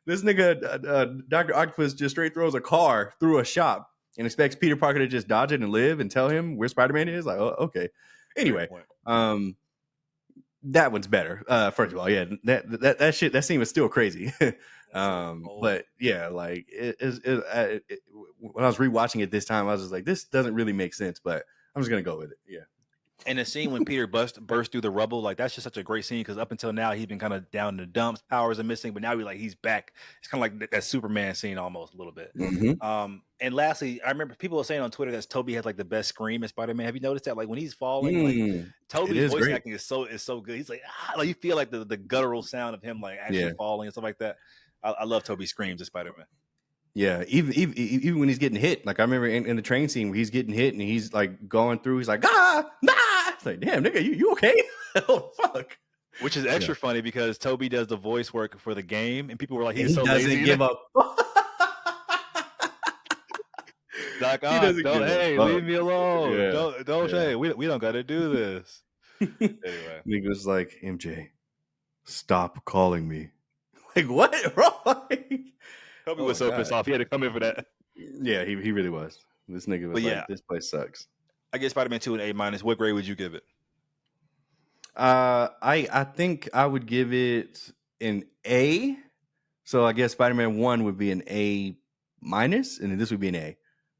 this nigga, Doctor Octopus, just straight throws a car through a shop and expects Peter Parker to just dodge it and live and tell him where Spider Man is. Like, oh, okay. Great Anyway, point. that one's better. First of all, yeah, that shit, that scene was still crazy. That's a whole. But yeah, like when I was rewatching it this time, I was just like, this doesn't really make sense, but I'm just gonna go with it. Yeah. And the scene when Peter burst through the rubble, like that's just such a great scene because up until now he's been kind of down in the dumps, powers are missing, but now he's back. It's kind of like that Superman scene almost a little bit. Mm-hmm. And lastly, I remember people were saying on Twitter that Toby has like the best scream in Spider-Man. Have you noticed that? Like when he's falling, like It Toby's is voice great. acting is so good. He's like, like you feel like the guttural sound of him like actually Yeah. falling and stuff like that. I love Toby's screams in Spider-Man. Yeah, even when he's getting hit, like I remember in the train scene where he's getting hit and he's like going through, he's like, nah. It's like, damn, nigga, you okay? Oh fuck. Which is Yeah. extra funny because Toby does the voice work for the game, and people were like, And he's he so doesn't lazy. give up. Doc He Ock, doesn't don't give a hey, fuck. leave me alone. Yeah. Don't Yeah. hey, we don't gotta do this. Anyway. Nigga was like, MJ, stop calling me. Like, what, bro? Like, Toby oh was my so God. pissed off. He had to come in for that. Yeah, he really was. This nigga was But like, yeah, this place sucks. I guess Spider-Man 2 an A-. What grade would you give it? I think I would give it an A, So I guess Spider-Man 1 would be an A minus, and then this would be an A.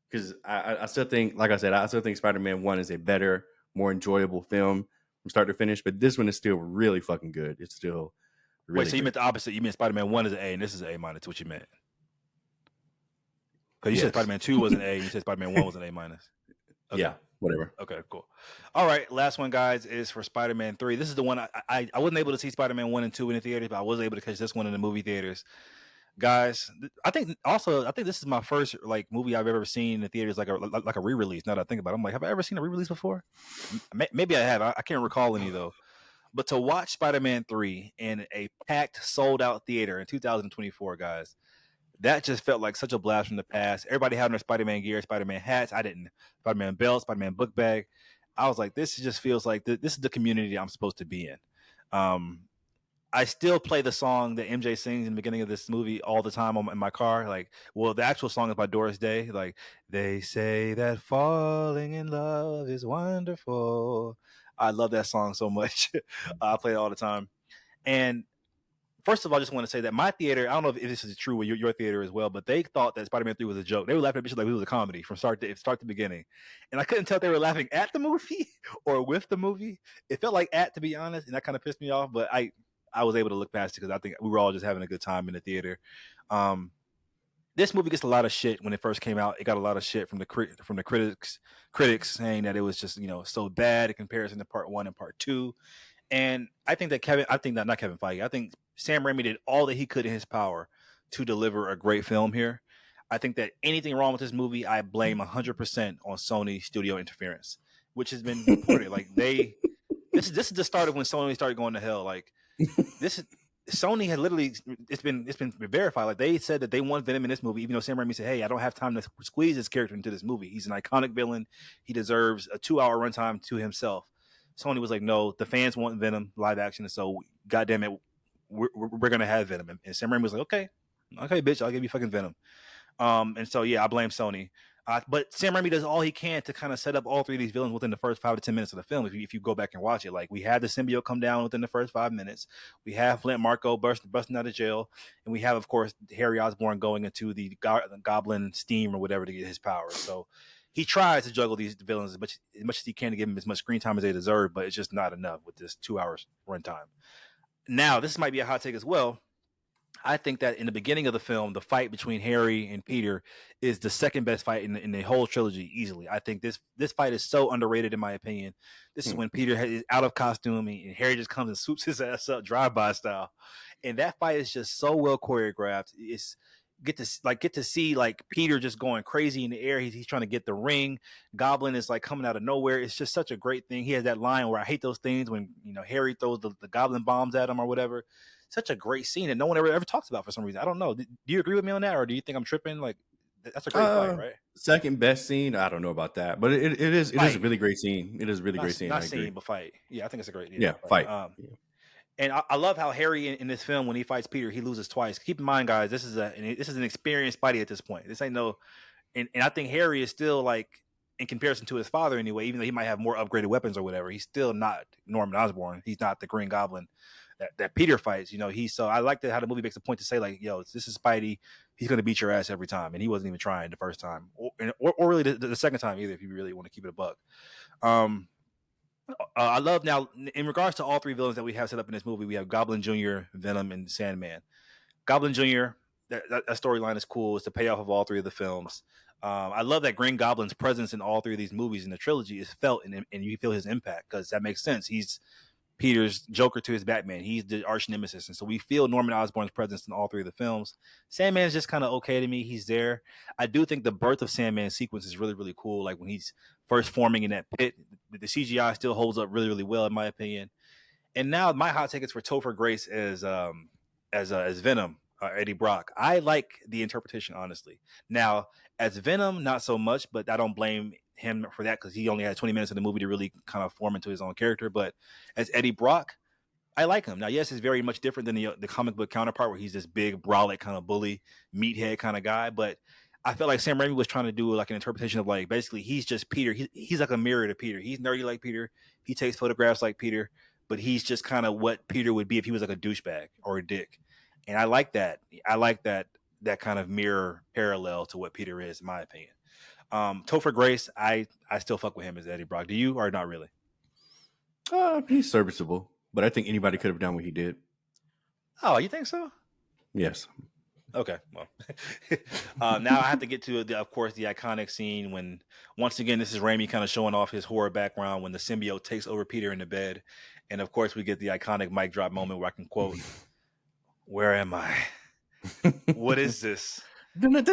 Because I still think, like I said, I still think Spider-Man 1 is a better, more enjoyable film from start to finish. But this one is still really fucking good. It's still a Wait, really so you great meant the film. opposite? You meant Spider Man 1 is an A and this is an A minus? What you meant? Because you said Spider Yes. Man 2 was an A and you said Spider Man 1 was an A minus. Okay. Yeah, whatever. Okay, cool. All right, last one, guys, is for Spider-Man 3. This is the one I wasn't able to see Spider-Man 1 and 2 in the theaters, but I was able to catch this one in the movie theaters. Guys, I think this is my first like movie I've ever seen in the theaters like a re-release. Now that I think about it, I'm like, have I ever seen a re-release before? Maybe I have. I can't recall any though. But to watch Spider-Man 3 in a packed, sold out theater in 2024, guys, that just felt like such a blast from the past. Everybody having their Spider-Man gear, Spider-Man hats. I didn't. Spider-Man belt, Spider-Man book bag. I was like, this just feels like this is the community I'm supposed to be in. Um, I still play the song that MJ sings in the beginning of this movie all the time in my car. Like, well, the actual song is by Doris Day. Like, they say that falling in love is wonderful. I love that song so much. I play it all the time. And first of all, I just want to say that my theater, I don't know if this is true with your theater as well, but they thought that Spider-Man 3 was a joke. They were laughing at it like it was a comedy from start to beginning. And I couldn't tell if they were laughing at the movie or with the movie. It felt like at, to be honest, and that kind of pissed me off, but I was able to look past it because I think we were all just having a good time in the theater. Um, this movie gets a lot of shit when it first came out. It got a lot of shit from the critics saying that it was just so bad in comparison to part one and part two. And I think that I think that not Kevin Feige, I think Sam Raimi did all that he could in his power to deliver a great film here. I think that anything wrong with this movie, I blame 100% on Sony studio interference, which has been reported. Like this is the start of when Sony started going to hell. Like this is Sony had literally it's been verified. Like they said that they want Venom in this movie, even though Sam Raimi said, "Hey, I don't have time to squeeze this character into this movie. He's an iconic villain. He deserves a 2 hour runtime to himself." Sony was like, "No, the fans want Venom live action, so goddamn it, we're gonna have Venom." And Sam Raimi was like, "Okay, okay, bitch, I'll give you fucking Venom." And so yeah, I blame Sony. But Sam Raimi does all he can to kind of set up all three of these villains within the first 5 to 10 minutes of the film. If you go back and watch it, like we had the symbiote come down within the first 5 minutes, we have Flint Marco busting out of jail, and we have, of course, Harry Osborn going into the Goblin steam or whatever to get his powers. So he tries to juggle these villains as much as he can to give them as much screen time as they deserve, but it's just not enough with this 2 hours runtime. Now, this might be a hot take as well. I think that in the beginning of the film, the fight between Harry and Peter is the second best fight in the whole trilogy, easily. I think this fight is so underrated, in my opinion. This is when Peter is out of costume and Harry just comes and swoops his ass up, drive-by style, and that fight is just so well choreographed. It's get to see like Peter just going crazy in the air. He's trying to get the ring. Goblin is like coming out of nowhere. It's just such a great thing. He has that line where I hate those things when Harry throws the goblin bombs at him or whatever. Such a great scene that no one ever talks about for some reason. I don't know. Do you agree with me on that, or do you think I'm tripping? Like that's a great fight, right? Second best scene, I don't know about that, but it is a Fight, really great scene. It is a really great scene. not I agree. scene, but fight. Yeah, I think it's a great Yeah, fight. fight. Yeah. And I love how Harry in this film when he fights Peter, he loses twice. Keep in mind, guys, this is an experienced Spidey at this point. This ain't no, and I think Harry is still like in comparison to his father anyway, even though he might have more upgraded weapons or whatever, he's still not Norman Osborn. He's not the Green Goblin that Peter fights. He's so I like that how the movie makes a point to say like, yo, this is Spidey. He's gonna beat your ass every time, and he wasn't even trying the first time, or really the second time either. If you really want to keep it a buck. Um, I love now in regards to all three villains that we have set up in this movie. We have Goblin Jr., Venom, and Sandman. Goblin Jr. That storyline is cool. It's the payoff of all three of the films. I love that Green Goblin's presence in all three of these movies in the trilogy is felt, and you feel his impact because that makes sense. He's Peter's Joker to his Batman. He's the arch nemesis, and so we feel Norman Osborn's presence in all three of the films. Sandman's just kind of okay to me. He's there. I do think the birth of Sandman sequence is really really cool. Like when he's first forming in that pit, the CGI still holds up really really well in my opinion. And now my hot take is for Topher Grace as Venom, Eddie Brock. I like the interpretation honestly. Now as Venom, not so much, but I don't blame him for that because he only had 20 minutes in the movie to really kind of form into his own character. But as Eddie Brock, I like him. Now, yes, it's very much different than the comic book counterpart where he's this big, brolic kind of bully, meathead kind of guy. But I felt like Sam Raimi was trying to do like an interpretation of like basically he's just Peter. He's like a mirror to Peter. He's nerdy like Peter. He takes photographs like Peter, but he's just kind of what Peter would be if he was like a douchebag or a dick. and I like that. I like that kind of mirror parallel to what Peter is, in my opinion. Topher Grace, I still fuck with him as Eddie Brock. Do you, or not really? He's serviceable, but I think anybody Okay. could have done what he did. Oh, you think so? Yes. Okay, well, now I have to get to, of course, the iconic scene when, once again, this is Raimi kind of showing off his horror background when the symbiote takes over Peter in the bed, and of course, we get the iconic mic drop moment where I can quote, "Where am I? What is this? This feels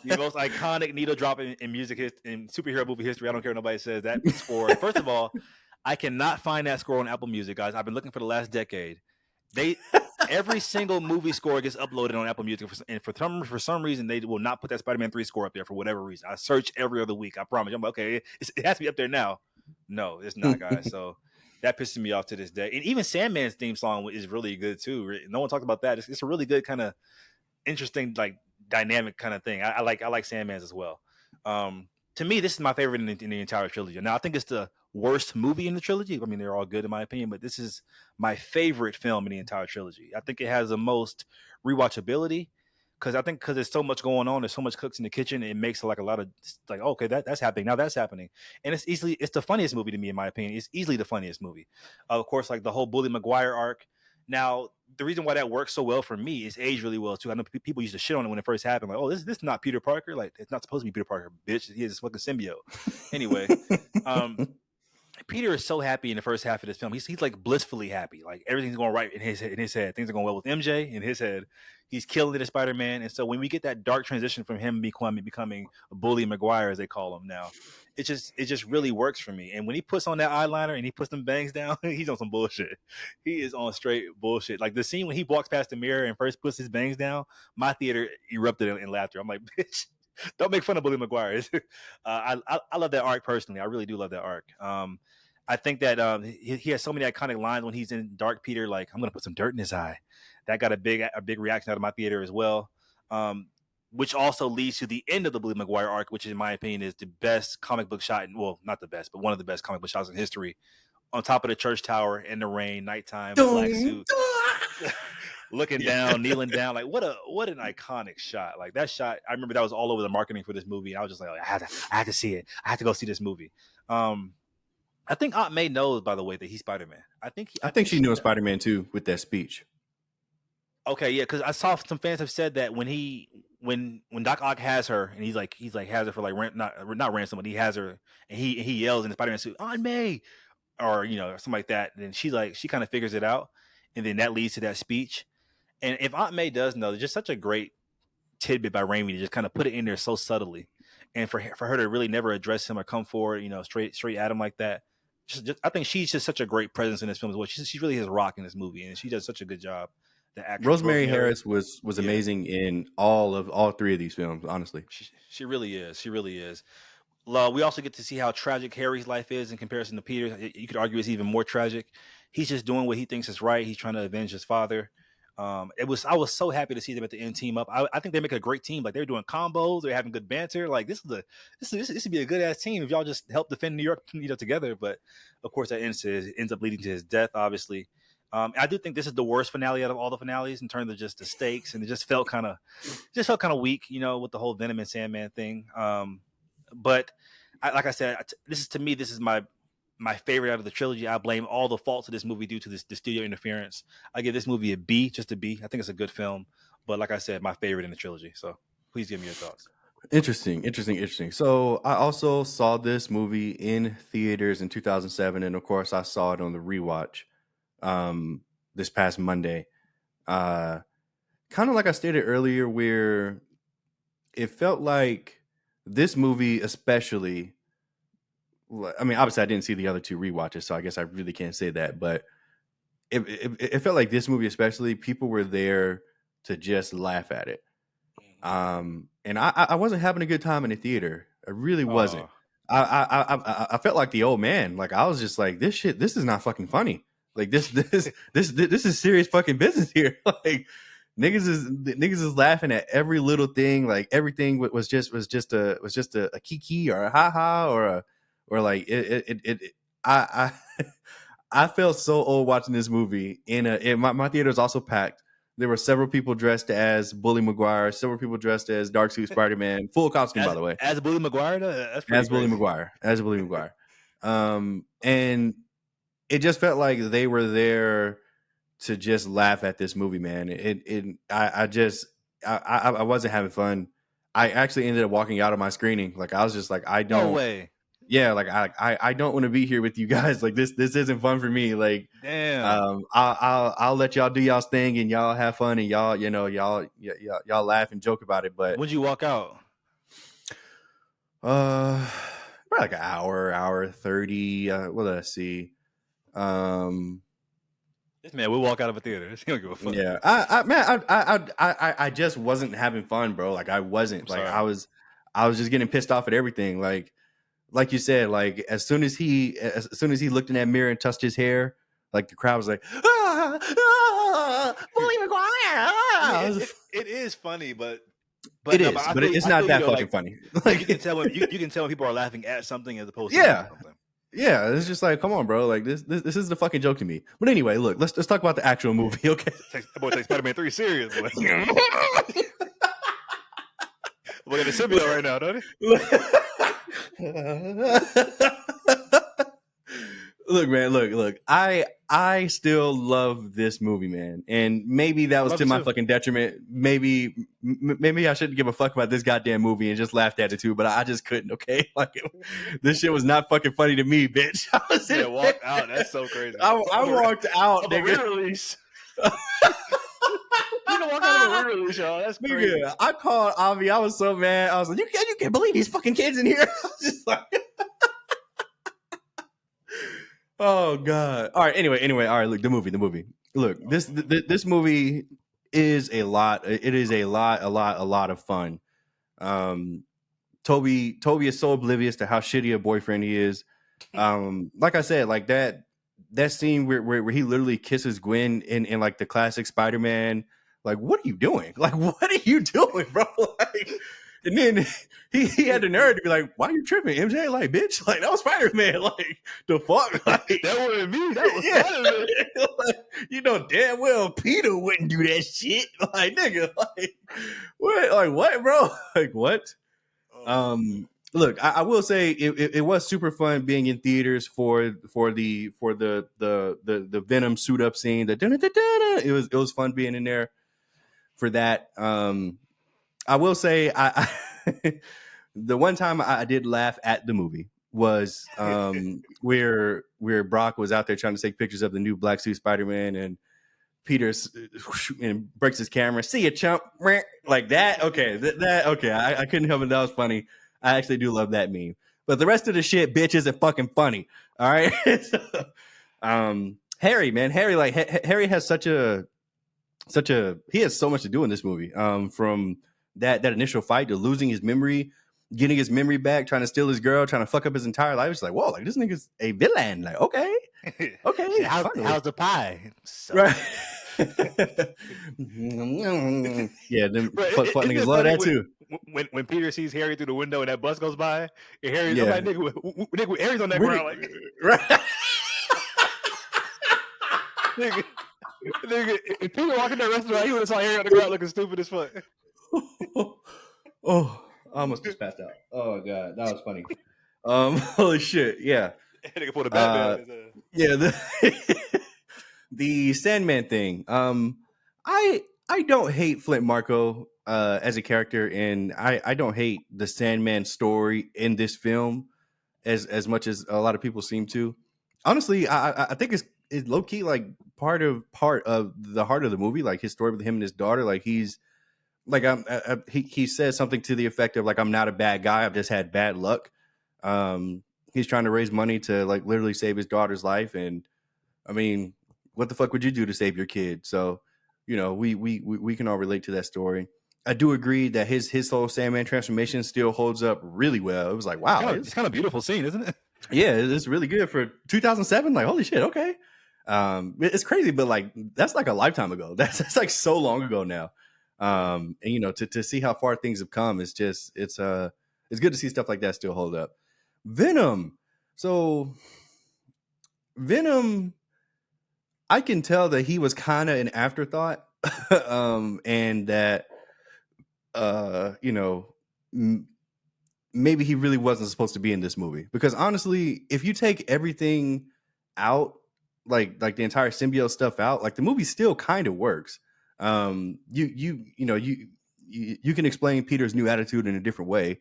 the most iconic needle drop in music in superhero movie history. I don't care what nobody says. That score, first of all, I cannot find that score on Apple Music, guys. I've been looking for the last decade. They Every single movie score gets uploaded on Apple Music, and for some reason they will not put that Spider-Man 3 score up there for whatever reason. I search every other week. I promise. I'm like, okay, it has to be up there now. No, it's not, guys. So that pisses me off to this day. And even Sandman's theme song is really good too. No one talked about that. It's a really good kind of interesting, like, dynamic kind of thing. I like Sandman's as well. To me, this is my favorite in the entire trilogy. Now, I think it's the worst movie in the trilogy. I mean, they're all good in my opinion, but this is my favorite film in the entire trilogy. I think it has the most rewatchability because I think because there's so much going on, there's so much cooks in the kitchen, it makes like a lot of, like, okay, that's happening now, that's happening, and it's the funniest movie to me in my opinion. It's easily the funniest movie. Of course, like the whole Bully Maguire arc. Now, the reason why that works so well for me is aged really well too. I know people used to shit on it when it first happened, like, "Oh, this is not Peter Parker. Like, it's not supposed to be Peter Parker, bitch. He is this fucking symbiote." Anyway, um, Peter is so happy in the first half of this film. He's like blissfully happy. Like everything's going right in his head. Things are going well with MJ in his head. He's killing it as Spider-Man. And so when we get that dark transition from him becoming a Bully Maguire, as they call him now, it just really works for me. And when he puts on that eyeliner and he puts them bangs down, he's on some bullshit. He is on straight bullshit. Like the scene when he walks past the mirror and first puts his bangs down, my theater erupted in laughter. I'm like, bitch, don't make fun of Bully Maguire. I love that arc personally. I really do love that arc. I think that he has so many iconic lines when he's in Dark Peter, like, "I'm gonna put some dirt in his eye." That got a big reaction out of my theater as well. Um, which also leads to the end of the Blue Maguire arc, which in my opinion is the best comic book shot, well, not the best, but one of the best comic book shots in history. On top of the church tower in the rain, nighttime, black Dun, suit, dun. looking Yeah. down, kneeling down, like what an iconic shot. Like that shot, I remember that was all over the marketing for this movie. I was just like, I had to see it. I had to go see this movie. Um, I think Aunt May knows, by the way, that he's Spider Man. I I think think she she knew a knows. Spider-Man too with that speech. Okay, yeah, because I saw some fans have said that when Doc Ock has her and he's like has her for like not ransom, but he has her and he yells in the Spider Man suit, Aunt May, or something like that. And then she kind of figures it out, and then that leads to that speech. And if Aunt May does know, it's just such a great tidbit by Raimi to just kind of put it in there so subtly, and for her to really never address him or come forward, straight at him like that. I think she's just such a great presence in this film as well. She's really his rock in this movie, and she does such a good job. The actress Rosemary Rosemary, Harris was yeah, amazing in all three of these films. Honestly, she really is. She really is. We also get to see how tragic Harry's life is in comparison to Peter's. You could argue it's even more tragic. He's just doing what he thinks is right. He's trying to avenge his father. I was so happy to see them at the end team up. I think they make a great team. Like they're doing combos, they're having good banter. Like this would be a good ass team if y'all just help defend New York, together. But of course, that ends up leading to his death. Obviously, I do think this is the worst finale out of all the finales in terms of just the stakes, and it just felt kind of weak, with the whole Venom and Sandman thing. But like I said, this is my favorite out of the trilogy. I blame all the faults of this movie due to the studio interference. I give this movie a B, just a B. I think it's a good film, but like I said, my favorite in the trilogy. So please give me your thoughts. interesting. So I also saw this movie in theaters in 2007, and of course I saw it on the rewatch this past Monday. Uh, Kind of like I stated earlier, where it felt like this movie, especially. I mean, obviously, I didn't see the other two rewatches, so I guess I really can't say that. But it felt like this movie, especially, people were there to just laugh at it. And I wasn't having a good time in the theater. I really wasn't. Oh, I felt like the old man. Like I was just like, this is not fucking funny. Like this is serious fucking business here. Like niggas is laughing at every little thing. Like everything was just a kiki or a ha ha or like it. I I felt so old watching this movie. My theater was also packed. There were several people dressed as Bully Maguire, several people dressed as Dark Suit Spider Man, full costume by the way, As Bully Maguire, that's pretty as Bully crazy. Maguire, as Bully Maguire. And it just felt like they were there to just laugh at this movie, man. I wasn't having fun. I actually ended up walking out of my screening. Like I was just like, I No don't, way. yeah, like I don't want to be here with you guys. Like this isn't fun for me. Like, Damn. I'll let y'all do y'all's thing and y'all have fun and y'all laugh and joke about it. But When'd you walk out? uh, probably like an hour 30. What did I see? This man will walk out of a theater. He don't give a fuck. Yeah, I just wasn't having fun, bro. Like I wasn't. I'm Like sorry. I was just getting pissed off at everything. Like you said, like as soon as he looked in that mirror and touched his hair, like the crowd was like, Bully McGuire. I mean, Ah! it is funny, but It no, but is, but it's I not feel you that though. fucking Like funny. you can Like, tell when you can tell when people are laughing at something as opposed to with yeah, something. yeah. It's just like, come on, bro. Like this is the fucking joke to me. But anyway, look, let's talk about the actual movie, okay? That boy takes Spider-Man 3 serious, boy. We're in the symbiote right now, don't Look, man, look. I still love this movie, man, and maybe that I was love to it my too. fucking detriment. Maybe I shouldn't give a fuck about this goddamn movie and just laughed at it too. But I just couldn't. Okay, like this shit was not fucking funny to me, bitch. I was in Man, there. walked out. That's so crazy. I walked out, Of a nigga. re-release. You can walk out of a re-release, y'all. That's crazy. Nigga, I called Avi. I was so mad. I was like, you can't believe these fucking kids in here. I was just like, oh god. All right. Anyway. All right. Look, the movie. Look, this movie is a lot. It is a lot of fun. Um, Toby is so oblivious to how shitty a boyfriend he is. Like I said, like that scene where he literally kisses Gwen in like the classic Spider-Man. Like, what are you doing? Like, what are you doing, bro? Like, and then he had the nerve to be like, "Why are you tripping, MJ?" Like, bitch, like that was Spider-Man. Like, the fuck, like, That wasn't me. That was yeah, Spider-Man. like, you know damn well Peter wouldn't do that shit. Like, nigga, like what, bro? Like, what? Look, I will say it was super fun being in theaters for the Venom suit up scene. It was fun being in there for that. I will say the one time I did laugh at the movie was where Brock was out there trying to take pictures of the new black suit Spider-Man and Peter and breaks his camera. See you, chump. Like that. Okay, that okay. I couldn't help it. That was funny. I actually do love that meme. But the rest of the shit, bitch, isn't fucking funny. All right. Harry, man, Harry, like Harry has such a he has so much to do in this movie. From that initial fight to losing his memory, getting his memory back, trying to steal his girl, trying to fuck up his entire life. It's like, whoa, like this nigga's a villain. Like, okay, finally. How's the pie? So. Right. Yeah, them Bro, fuck isn't niggas it love funny that too. when Peter sees Harry through the window and that bus goes by, and Harry's I'm Yeah. like, nigga, Harry's on that Really? ground, like, Right. nigga, if Peter walked in that restaurant, he would have saw Harry on the ground looking stupid as fuck. Oh, I almost just passed out. Oh god, that was funny. Holy shit, yeah. Nigga pulled a Batman. Yeah, the Sandman thing. I don't hate Flint Marko as a character, and I don't hate the Sandman story in this film as much as a lot of people seem to. Honestly, I think it's low key like part of the heart of the movie, like his story with him and his daughter. Like he's like he says something to the effect of like, I'm not a bad guy, I've just had bad luck. He's trying to raise money to like literally save his daughter's life, and I mean, what the fuck would you do to save your kid? So, you know, we can all relate to that story. I do agree that his whole Sandman transformation still holds up really well. It was like, wow, It's kind of beautiful scene, isn't it? yeah, it's really good for 2007. Like, holy shit, okay. It's crazy, but like that's like a lifetime ago. That's like so long ago now. And you know, to see how far things have come, it's just it's good to see stuff like that still hold up. Venom. So Venom. I can tell that he was kind of an afterthought, and that you know, maybe he really wasn't supposed to be in this movie. Because honestly, if you take everything out, like the entire symbiote stuff out, like the movie still kind of works. You can explain Peter's new attitude in a different way,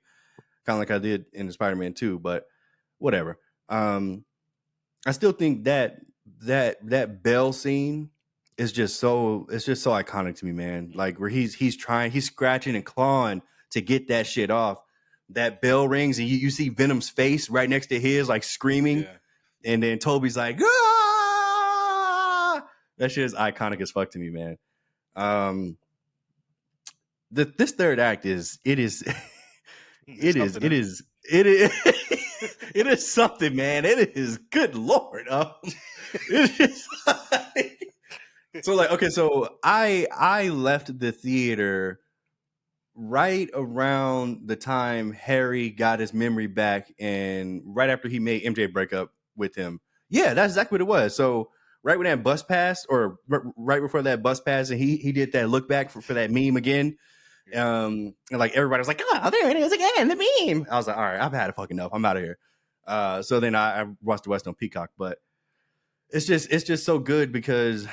kind of like I did in Spider-Man 2, but whatever. I still think that that Bell scene is just so, it's just so iconic to me, man. Like where he's scratching and clawing to get that shit off. That bell rings and you see Venom's face right next to his, like screaming, Yeah. and then Toby's like, ah! That shit is iconic as fuck to me, man. Um, this third act is it is It's something, isn't it is it is something, man. It is, good lord. It's just it? so like, okay, so I left the theater right around the time Harry got his memory back, and right after he made MJ break up with him. Yeah, that's exactly what it was. So right when that bus passed, or right before that bus passed, and he did that look back for that meme again. Yeah. And like everybody was like, "Oh, there it is again, the meme." I was like, "All right, I've had it fucking enough. I'm out of here." So then I watched the West on Peacock, but it's just so good because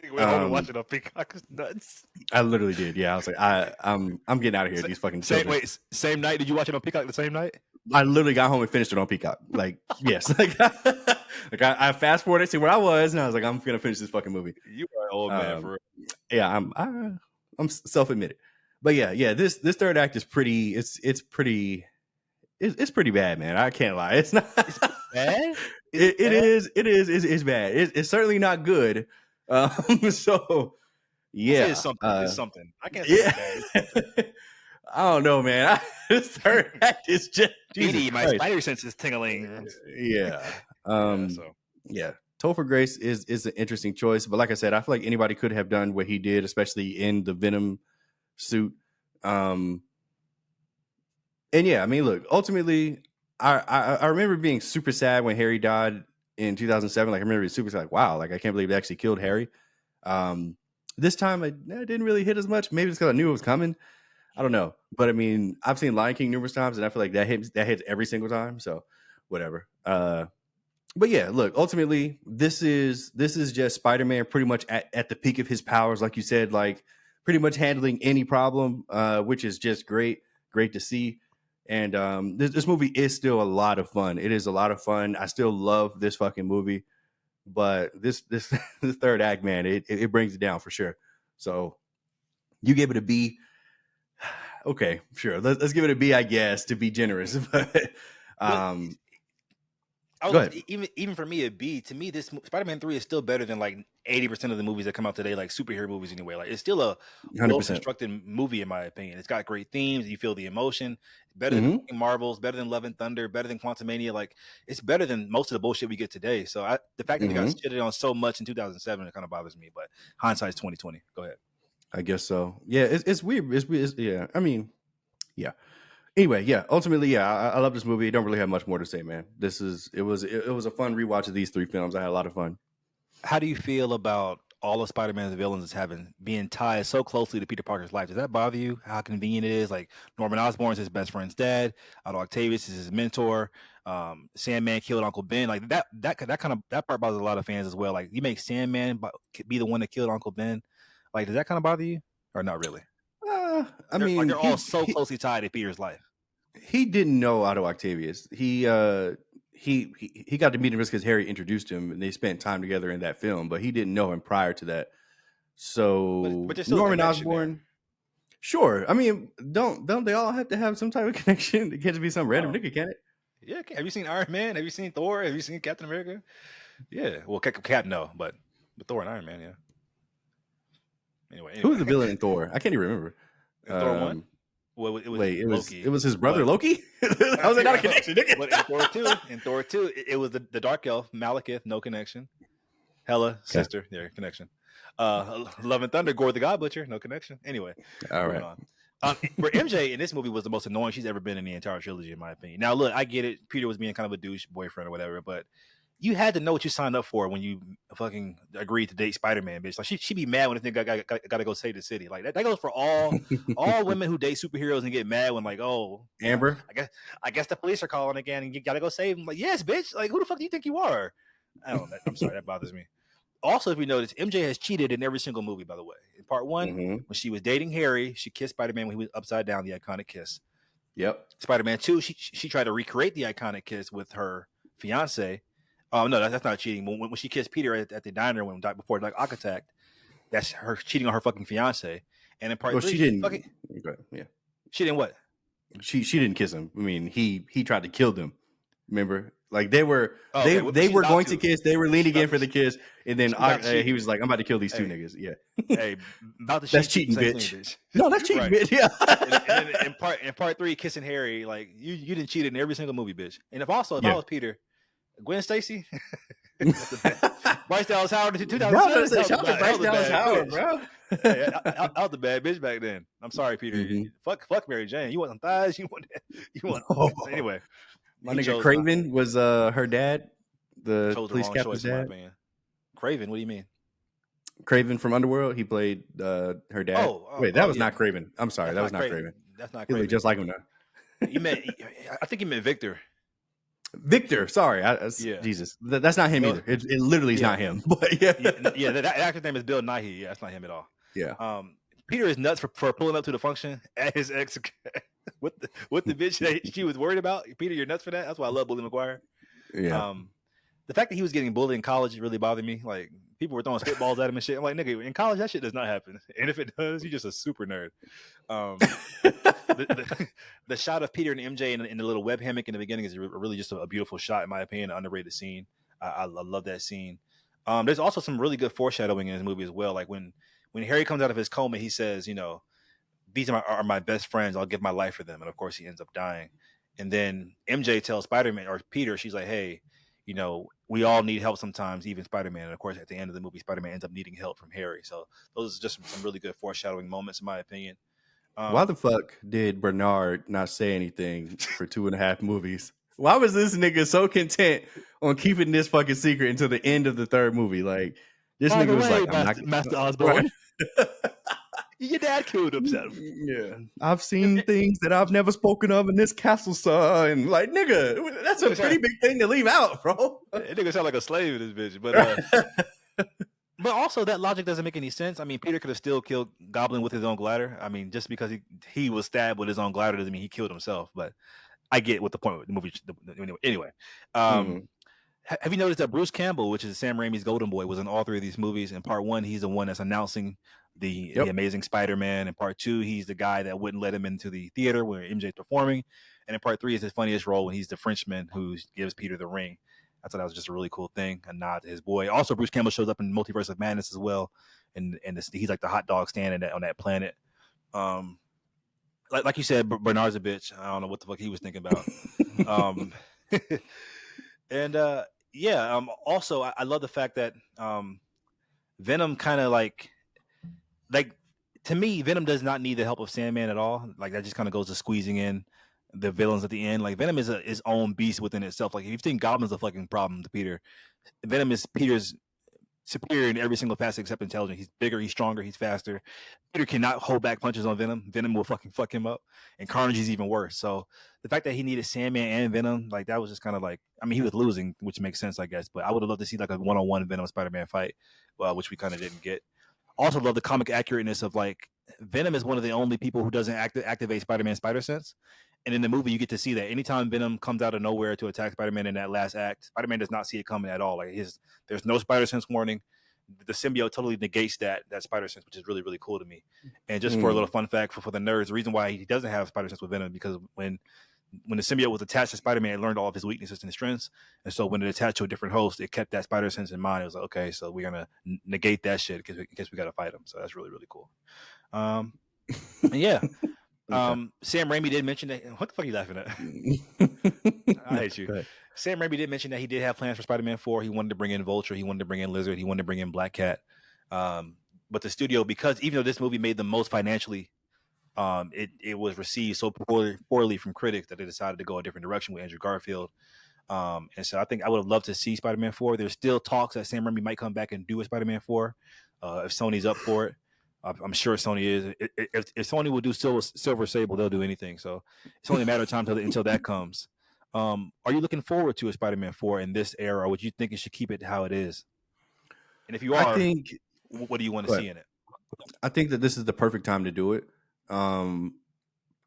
We went home and watched um it on Peacock. It's nuts. I literally did. Yeah, I was like, I'm getting out of here. Sa- These fucking Same children. wait, same night. Did you watch it on Peacock the same night? I literally got home and finished it on Peacock. Like, yes, like I fast forwarded to where I was, and I was like, I'm gonna finish this fucking movie. You are an old man for Um, real. yeah, I'm self admitted, but yeah. This third act is pretty. It's pretty bad, man. I can't lie. It's not. Is it bad? Is it It bad? is. It is. It's bad. It's certainly not good. So I say it's yeah. something. It's something. I can't say it's Yeah. bad. It's something. I don't know, man. This third act is just Jesus Speedy, my Christ. spider sense is tingling. Yeah. Yeah. Um. So Yeah. Topher Grace is an interesting choice, but like I said, I feel like anybody could have done what he did, especially in the Venom suit. Um. And yeah, I mean, look, ultimately, I remember being super sad when Harry died in 2007. Like, I remember being super sad, like, wow, like I can't believe they actually killed Harry. Um. This time, I didn't really hit as much. Maybe it's because I knew it was coming. I don't know, but I mean, I've seen Lion King numerous times, and I feel like that hits every single time. So, whatever. But yeah, look, ultimately, this is just Spider-Man pretty much at the peak of his powers, like you said, like pretty much handling any problem, which is just great to see. And this movie is still a lot of fun. It is a lot of fun. I still love this fucking movie, but this this third act, man, it brings it down for sure. So you gave it a B. Okay, sure. Let's give it a B, I guess, to be generous. But but um, I was go gonna ahead. say, even for me, a B. To me, this Spider-Man 3 is still better than like 80% of the movies that come out today, like superhero movies anyway. Like it's still a 100%. well-constructed movie, in my opinion. It's got great themes. You feel the emotion. Better than Hmm. fucking Marvels, better than Love and Thunder, better than Quantumania. Like it's better than most of the bullshit we get today. So the fact that it got Hmm. shitted on so much in 2007, it kind of bothers me. But hindsight's 2020. Go ahead. I guess so. Yeah, it's weird. It's weird. Yeah, I mean, yeah. Anyway, yeah. Ultimately, yeah, I love this movie. I don't really have much more to say, man. It was a fun rewatch of these three films. I had a lot of fun. How do you feel about all of Spider-Man's villains having being tied so closely to Peter Parker's life? Does that bother you? How convenient it is? Like Norman Osborn is his best friend's dad. Otto Octavius is his mentor. Sandman killed Uncle Ben. Like that kind of that part bothers a lot of fans as well. Like you make Sandman be the one that killed Uncle Ben. Like does that kind of bother you or not really? I Like mean, they're all so closely tied to Peter's life. he didn't know Otto Octavius. He got to meet him just because Harry introduced him, and they spent time together in that film. But he didn't know him prior to that. But So there's still a Norman connection there. Osborn, sure. I mean, don't they all have to have some type of connection? It can't just be some random Oh. nigga, can it? Yeah, have you seen Iron Man? Have you seen Thor? Have you seen Captain America? Yeah, well, Cap no, but Thor and Iron Man, yeah. Who was Anyway, the villain in Thor? I can't even remember. in Thor one, Um, well, it was wait, it Loki, was his brother but Loki. How was that not a connection, nigga? but in Thor two, it was the dark elf Malekith, no connection. Hela, Okay, sister, there connection. Love and Thunder, Gore the God Butcher, no connection. Anyway, all moving right. on. Where MJ in this movie was the most annoying she's ever been in the entire trilogy, in my opinion. Now, look, I get it. Peter was being kind of a douche boyfriend or whatever, but you had to know what you signed up for when you fucking agreed to date Spider-Man, bitch. Like she be mad when the nigga gotta go save the city. Like that goes for all women who date superheroes and get mad when like, oh, Amber. I guess the police are calling again and you gotta go save them. Like, yes, bitch. Like, who the fuck do you think you are? I don't know. I'm sorry, that bothers me. Also, if you notice, MJ has cheated in every single movie, by the way. In part one, Mm-hmm. when she was dating Harry, she kissed Spider-Man when he was upside down, the iconic kiss. Yep. Spider-Man 2, she tried to recreate the iconic kiss with her fiance. No, that's not cheating. When she kissed Peter at the diner before like Ock attacked, that's her cheating on her fucking fiance. And in part Well, three, she she didn't. fucking Okay, yeah, she didn't what? she didn't kiss him. I mean, he tried to kill them. Remember, like they were Oh, they okay, well, they she's were about going to to. kiss. They were leaning in for the kiss, and then She's about to he cheat. was like, "I'm about to kill these two Hey, niggas." Yeah, hey, about to that's cheat too. cheating, Same thing, bitch. bitch. No, that's cheating, Right. bitch. Yeah. And then in part three, kissing Harry, like you didn't cheat in every single movie, bitch. And if I Yeah. was Peter, Gwen Stacy, that's the best. Bryce Dallas Howard in Now I 2007, say, shout out to hell Bryce the Dallas bad Howard, bitch. bro. Hey, I was the bad bitch back then. I'm sorry, Peter. Hmm. Fuck Mary Jane. You want some thighs? You want Oh, anyway. my He nigga chose not. Craven was her dad, the Chose the police wrong captain's choice, in my dad. opinion. Craven, what do you mean? Craven from Underworld. He played her dad. Wait, that was Yeah. not Craven. I'm sorry, That's that was not not Craven. Craven. That's not He looked Craven. just like him now. You meant, I think you meant Victor. Victor, sorry, Yeah. Jesus, that's not him No, either. It literally is yeah. not him. But yeah, Yeah, that actor's name is Bill Nighy. Yeah, that's not him at all. yeah, Peter is nuts for pulling up to the function at his ex with the bitch that she was worried about. Peter, you're nuts for that. That's why I love Bully McGuire. yeah. The fact that he was getting bullied in college really bothered me. Like people were throwing spitballs at him and shit. I'm like, nigga, in college that shit does not happen. And if it does, you're just a super nerd. Um, the shot of Peter and MJ in the little web hammock in the beginning is really just a beautiful shot, in my opinion, an underrated scene. I love that scene. There's also some really good foreshadowing in this movie as well. Like when Harry comes out of his coma, he says, these are my best friends. I'll give my life for them. And of course, he ends up dying. And then MJ tells Spider-Man or Peter, she's like, hey, we all need help sometimes, even Spider-Man. And of course, at the end of the movie, Spider-Man ends up needing help from Harry. So those are just some really good foreshadowing moments, in my opinion. Why the fuck did Bernard not say anything for 2.5 movies? Why was this nigga so content on keeping this fucking secret until the end of the third movie? Like this By nigga the was like, way, I'm not Master right. Osborn, your dad killed himself. Yeah, I've seen things that I've never spoken of in this castle, sir. And like, nigga, that's a pretty big thing to leave out, bro. That nigga sound like a slave in this bitch. But also that logic doesn't make any sense. I mean, Peter could have still killed Goblin with his own glider. I mean, just because he was stabbed with his own glider doesn't mean he killed himself. But I get what the point of the movie. Anyway, Mhm. have you noticed that Bruce Campbell, which is Sam Raimi's Golden Boy, was in all three of these movies? In part one, he's the one that's announcing the Yep. Amazing Spider-Man. In part two, he's the guy that wouldn't let him into the theater where MJ's performing. And in part three is his funniest role when he's the Frenchman who gives Peter the ring. I thought that was just a really cool thing, a nod to his boy. Also, Bruce Campbell shows up in Multiverse of Madness as well, and he's like the hot dog stand on that planet. Um, like you said, Bernard's a bitch. I don't know what the fuck he was thinking about. Um, and yeah. Also, I love the fact that Venom kind of like to me, Venom does not need the help of Sandman at all. Like that just kind of goes to squeezing in the villains at the end. Like Venom is his own beast within itself. Like if you think Goblin's a fucking problem to Peter, Venom is Peter's superior in every single facet except intelligence. He's bigger, he's stronger, he's faster. Peter cannot hold back punches on Venom. Venom will fucking fuck him up. And Carnage is even worse. So the fact that he needed Sandman and Venom, like that was just kind of like, I mean, he was losing, which makes sense, I guess. But I would have loved to see like a one-on-one Venom Spider-Man fight, which we kind of didn't get. Also love the comic accurateness of like Venom is one of the only people who doesn't activate Spider-Man's spider sense. And in the movie, you get to see that anytime Venom comes out of nowhere to attack Spider-Man in that last act, Spider-Man does not see it coming at all. Like there's no spider sense warning. The symbiote totally negates that spider sense, which is really really cool to me. And just for a little Mm. fun fact for the nerds, the reason why he doesn't have spider sense with Venom because when the symbiote was attached to Spider-Man, it learned all of his weaknesses and strengths. And so when it attached to a different host, it kept that spider sense in mind. It was like, okay, so we're gonna negate that shit in case we gotta fight him. So that's really really cool. And yeah. Okay. Sam Raimi did mention that. What the fuck are you laughing at? I hate you. Sam Raimi did mention that he did have plans for Spider-Man 4. He wanted to bring in Vulture. He wanted to bring in Lizard. He wanted to bring in Black Cat. But the studio, because even though this movie made the most financially, it was received so poorly from critics that they decided to go a different direction with Andrew Garfield. And so I think I would have loved to see Spider-Man 4. There's still talks that Sam Raimi might come back and do a Spider-Man 4 if Sony's up for it. I'm sure Sony is. If Sony will do Silver Sable, they'll do anything. So it's only a matter of time until that comes. Are you looking forward to a Spider-Man 4 in this era, or would you think it should keep it how it is? And if you I are, think, what do you want to but see in it? I think that this is the perfect time to do it.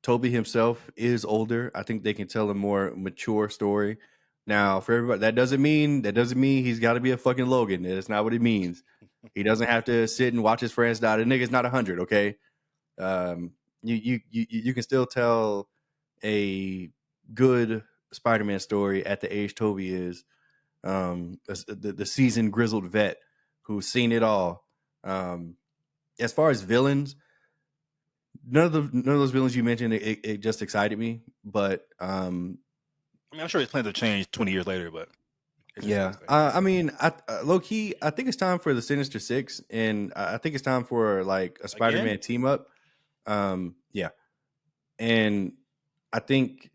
Toby himself is older. I think they can tell a more mature story. Now, for everybody, that doesn't mean he's got to be a fucking Logan. That's not what it means. He doesn't have to sit and watch his friends die. The nigga's not 100, okay? Um, you can still tell a good Spider-Man story at the age Toby is. The seasoned grizzled vet who's seen it all. As far as villains, none of those villains you mentioned it just excited me. But I mean, I'm sure his plans have changed 20 years later, but it just yeah, makes sense. I mean, low key, I think it's time for the Sinister Six, and I think it's time for like a Again? Spider-Man team up. Yeah, and I think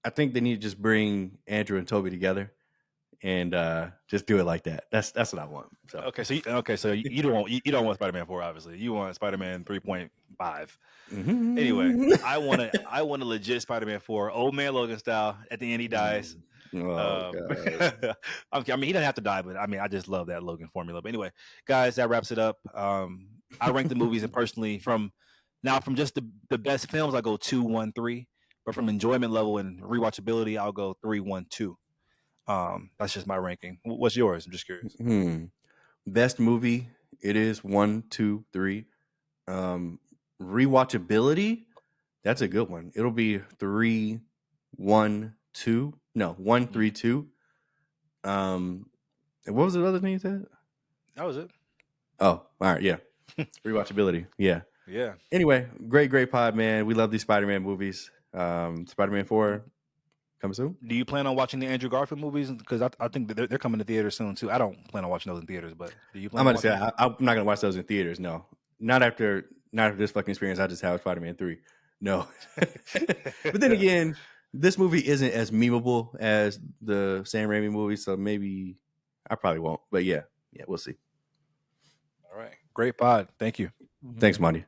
I think they need to just bring Andrew and Toby together and just do it like that. That's what I want. So So you don't want Spider-Man 4, obviously. You want Spider-Man 3.5. Anyway, Mhm. I want a legit Spider-Man 4, old man Logan style. At the end, he dies. Oh Um, god. I mean, he doesn't have to die, but I mean, I just love that Logan formula. But anyway, guys, that wraps it up. I rank the movies, and personally, from just the best films, I go 2, 1, 3. But from enjoyment level and rewatchability, I'll go 3, 1, 2. That's just my ranking. What's yours? I'm just curious. Hmm. Best movie. It is 1, 2, 3. Um, Rewatchability. That's a good one. It'll be 3, 1, 2. No, 1, Mm, 3, 2. And what was the other thing you said? that was it. Oh, all right. Yeah. Rewatchability. Yeah. Yeah. Anyway, great pod, man. We love these Spider-Man movies. Spider-Man 4 coming soon. Do you plan on watching the Andrew Garfield movies? Because I think that they're coming to theaters soon too. I don't plan on watching those in theaters, but do you I'm plan on about to say watching them? I'm not gonna watch those in theaters. No, not after this fucking experience. I just have Spider-Man 3. No, but then again, this movie isn't as memeable as the Sam Raimi movie, so maybe I probably won't. But yeah, we'll see. All right. Great pod. Thank you. Thanks, Monty.